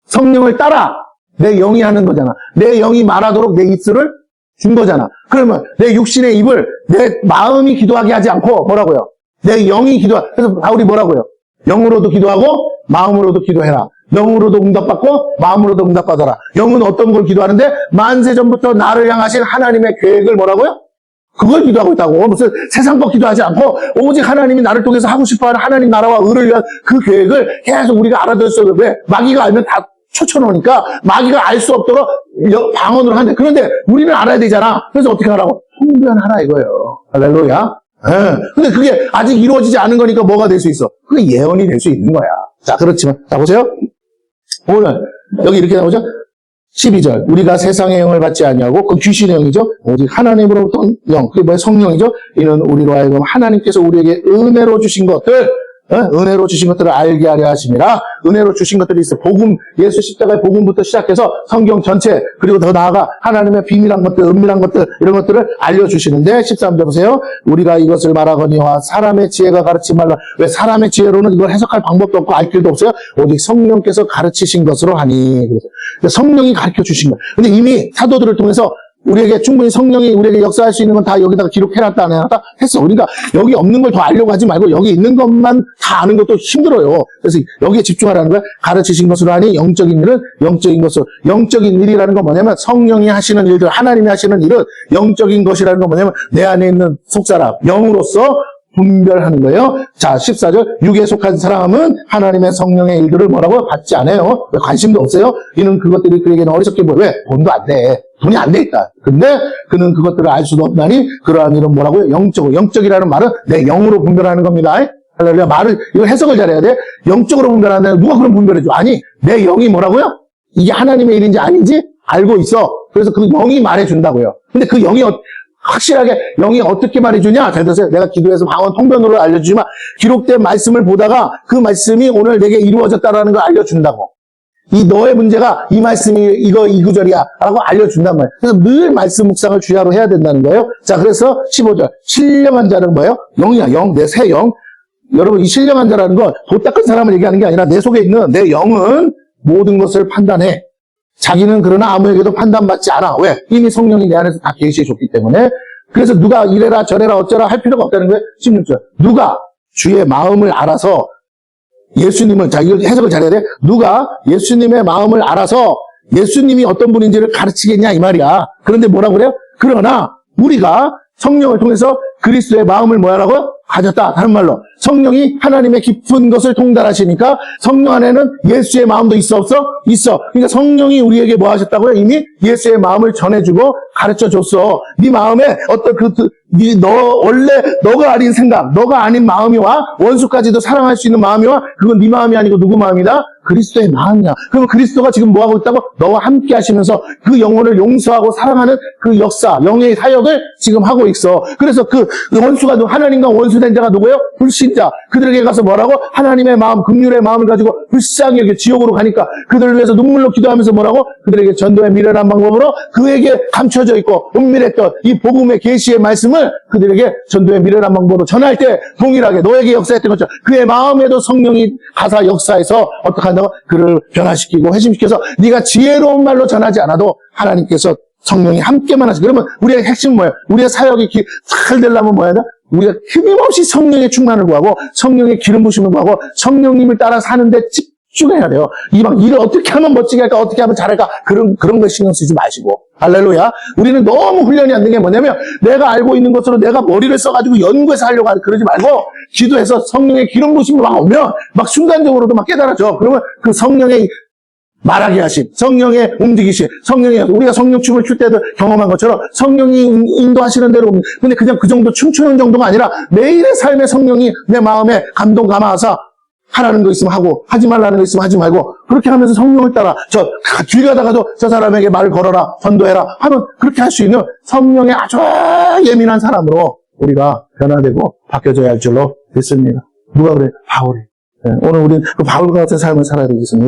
성령을 따라 내 영이 하는 거잖아. 내 영이 말하도록 내 입술을 준 거잖아. 그러면 내 육신의 입을 내 마음이 기도하게 하지 않고 뭐라고요? 내 영이 그래서 바울이 뭐라고요? 영으로도 기도하고 마음으로도 기도해라. 영으로도 응답받고 마음으로도 응답받아라. 영은 어떤 걸 기도하는데? 만세전부터 나를 향하신 하나님의 계획을 뭐라고요? 그걸 기도하고 있다고. 무슨 세상 것 기도하지 않고 오직 하나님이 나를 통해서 하고 싶어하는 하나님 나라와 의를 위한 그 계획을 계속 우리가 알아들을 수 있어요. 왜? 마귀가 알면 다 쳐쳐놓으니까 마귀가 알 수 없도록 방언으로 하는데, 그런데 우리는 알아야 되잖아. 그래서 어떻게 하라고? 통변하라 이거예요. 할렐루야. 근데 그게 아직 이루어지지 않은 거니까 뭐가 될 수 있어? 그게 예언이 될 수 있는 거야. 자, 그렇지만 자 보세요. 오늘 여기 이렇게 나오죠? 12절. 우리가 세상의 영을 받지 아니하고 그 귀신의 영이죠. 오직 하나님으로부터 영. 그게 뭐야? 성령이죠. 이는 우리로 하여금 하나님께서 우리에게 은혜로 주신 것들, 은혜로 주신 것들을 알게 하려 하심이라. 은혜로 주신 것들이 있어요. 복음, 예수 십자가의 복음부터 시작해서 성경 전체, 그리고 더 나아가 하나님의 비밀한 것들, 은밀한 것들, 이런 것들을 알려주시는데, 13절 보세요. 우리가 이것을 말하거니와 사람의 지혜가 가르치지 말라. 왜? 사람의 지혜로는 이걸 해석할 방법도 없고 알 길도 없어요. 오직 성령께서 가르치신 것으로 하니. 그래서 성령이 가르쳐 주신 거예요. 근데 이미 사도들을 통해서 우리에게 충분히 성령이 우리에게 역사할 수 있는 건 다 여기다가 기록해놨다 안 해놨다 했어. 그러니까 여기 없는 걸 더 알려고 하지 말고 여기 있는 것만 다 아는 것도 힘들어요. 그래서 여기에 집중하라는 거야. 가르치신 것으로 하니 영적인 일은 영적인 것으로. 영적인 일이라는 건 뭐냐면 성령이 하시는 일들, 하나님이 하시는 일은 영적인 것이라는 건 뭐냐면 내 안에 있는 속사람, 영으로서 분별하는 거예요. 자, 14절. 육에 속한 사람은 하나님의 성령의 일들을 뭐라고? 받지 않아요. 왜? 관심도 없어요. 이는 그것들이 그에게는 어리석게 보여. 왜? 돈도 안 돼. 돈이 안 돼 있다. 근데 그는 그것들을 알 수도 없나니 그러한 일은 뭐라고요? 영적으로. 영적이라는 말은 내 영으로 분별하는 겁니다. 할렐루야. 말을, 이거 해석을 잘해야 돼. 영적으로 분별하는데 누가 그럼 분별해줘? 아니, 내 영이 뭐라고요? 이게 하나님의 일인지 아닌지 알고 있어. 그래서 그 영이 말해준다고요. 근데 그 영이 확실하게 영이 어떻게 말해주냐? 잘 들으세요. 내가 기도해서 방언 통변으로 알려주지만 기록된 말씀을 보다가 그 말씀이 오늘 내게 이루어졌다라는 걸 알려준다고. 이 너의 문제가 이 말씀이 이거 이 구절이야 라고 알려준단 말이에요. 그래서 늘 말씀 묵상을 주야로 해야 된다는 거예요. 자, 그래서 15절. 신령한 자는 뭐예요? 영이야. 영, 내 새 영. 여러분, 이 신령한 자라는 건 도 닦은 사람을 얘기하는 게 아니라 내 속에 있는 내 영은 모든 것을 판단해. 자기는 그러나 아무에게도 판단받지 않아. 왜? 이미 성령이 내 안에서 다 계시해 줬기 때문에. 그래서 누가 이래라 저래라 어쩌라 할 필요가 없다는 거예요. 16절. 누가 주의 마음을 알아서 예수님을, 자, 이거 해석을 잘해야 돼. 누가 예수님의 마음을 알아서 예수님이 어떤 분인지를 가르치겠냐 이 말이야. 그런데 뭐라고 그래요? 그러나 우리가 성령을 통해서 그리스도의 마음을 뭐라고요? 가졌다. 다른 말로 성령이 하나님의 깊은 것을 통달하시니까 성령 안에는 예수의 마음도 있어 없어? 있어. 그러니까 성령이 우리에게 뭐 하셨다고요? 이미 예수의 마음을 전해주고 가르쳐줬어. 네 마음에 어떤 원래 너가 아닌 생각, 너가 아닌 마음이 와. 원수까지도 사랑할 수 있는 마음이 와. 그건 네 마음이 아니고 누구 마음이다? 그리스도의 마음이야. 그러면 그리스도가 지금 뭐 하고 있다고? 너와 함께 하시면서 그 영혼을 용서하고 사랑하는 그 역사, 영의 사역을 지금 하고 있어. 그래서 그 원수가 하나님과 원수된 자가 누구예요? 불신자. 그들에게 가서 뭐라고? 하나님의 마음, 긍휼의 마음을 가지고 불쌍히 여겨 지옥으로 가니까 그들을 위해서 눈물로 기도하면서 뭐라고? 그들에게 전도의 미련한 방법으로 그에게 감춰져 있고 은밀했던 이 복음의 계시의 말씀을 그들에게 전도의 미련한 방법으로 전할 때 동일하게 너에게 역사했던 것처럼 그의 마음에도 성령이 가사 역사해서 어떻게 한다고? 그를 변화시키고 회심시켜서 네가 지혜로운 말로 전하지 않아도 하나님께서 성령이 함께만 하시. 그러면 우리의 핵심은 뭐예요? 우리의 사역이 잘 되려면 뭐야? 우리가 힘없이 성령의 충만을 구하고 성령의 기름 부심을 구하고 성령님을 따라 사는데 집중해야 돼요. 이방 일을 어떻게 하면 멋지게 할까? 어떻게 하면 잘할까? 그런 거 신경 쓰지 마시고. 할렐루야. 우리는 너무 훈련이 안 된 게 뭐냐면 내가 알고 있는 것으로 내가 머리를 써가지고 연구해서 하려고 하는 그러지 말고 기도해서 성령의 기름 부심이 막 오면 막 순간적으로도 막 깨달아져. 그러면 그 성령의 말하게 하심, 성령의 움직이심, 우리가 성령춤을 출 때도 경험한 것처럼 성령이 인도하시는 대로, 근데 그냥 그 정도 춤추는 정도가 아니라 매일의 삶의 성령이 내 마음에 감동 감화하사 하라는 거 있으면 하고, 하지 말라는 거 있으면 하지 말고, 그렇게 하면서 성령을 따라, 길 가다가도 저 사람에게 말을 걸어라, 전도해라, 하면 그렇게 할 수 있는 성령의 아주 예민한 사람으로 우리가 변화되고 바뀌어져야 할 줄로 믿습니다. 누가 그래? 바울이. 오늘 우리는 그 바울과 같은 삶을 살아야 되겠습니다.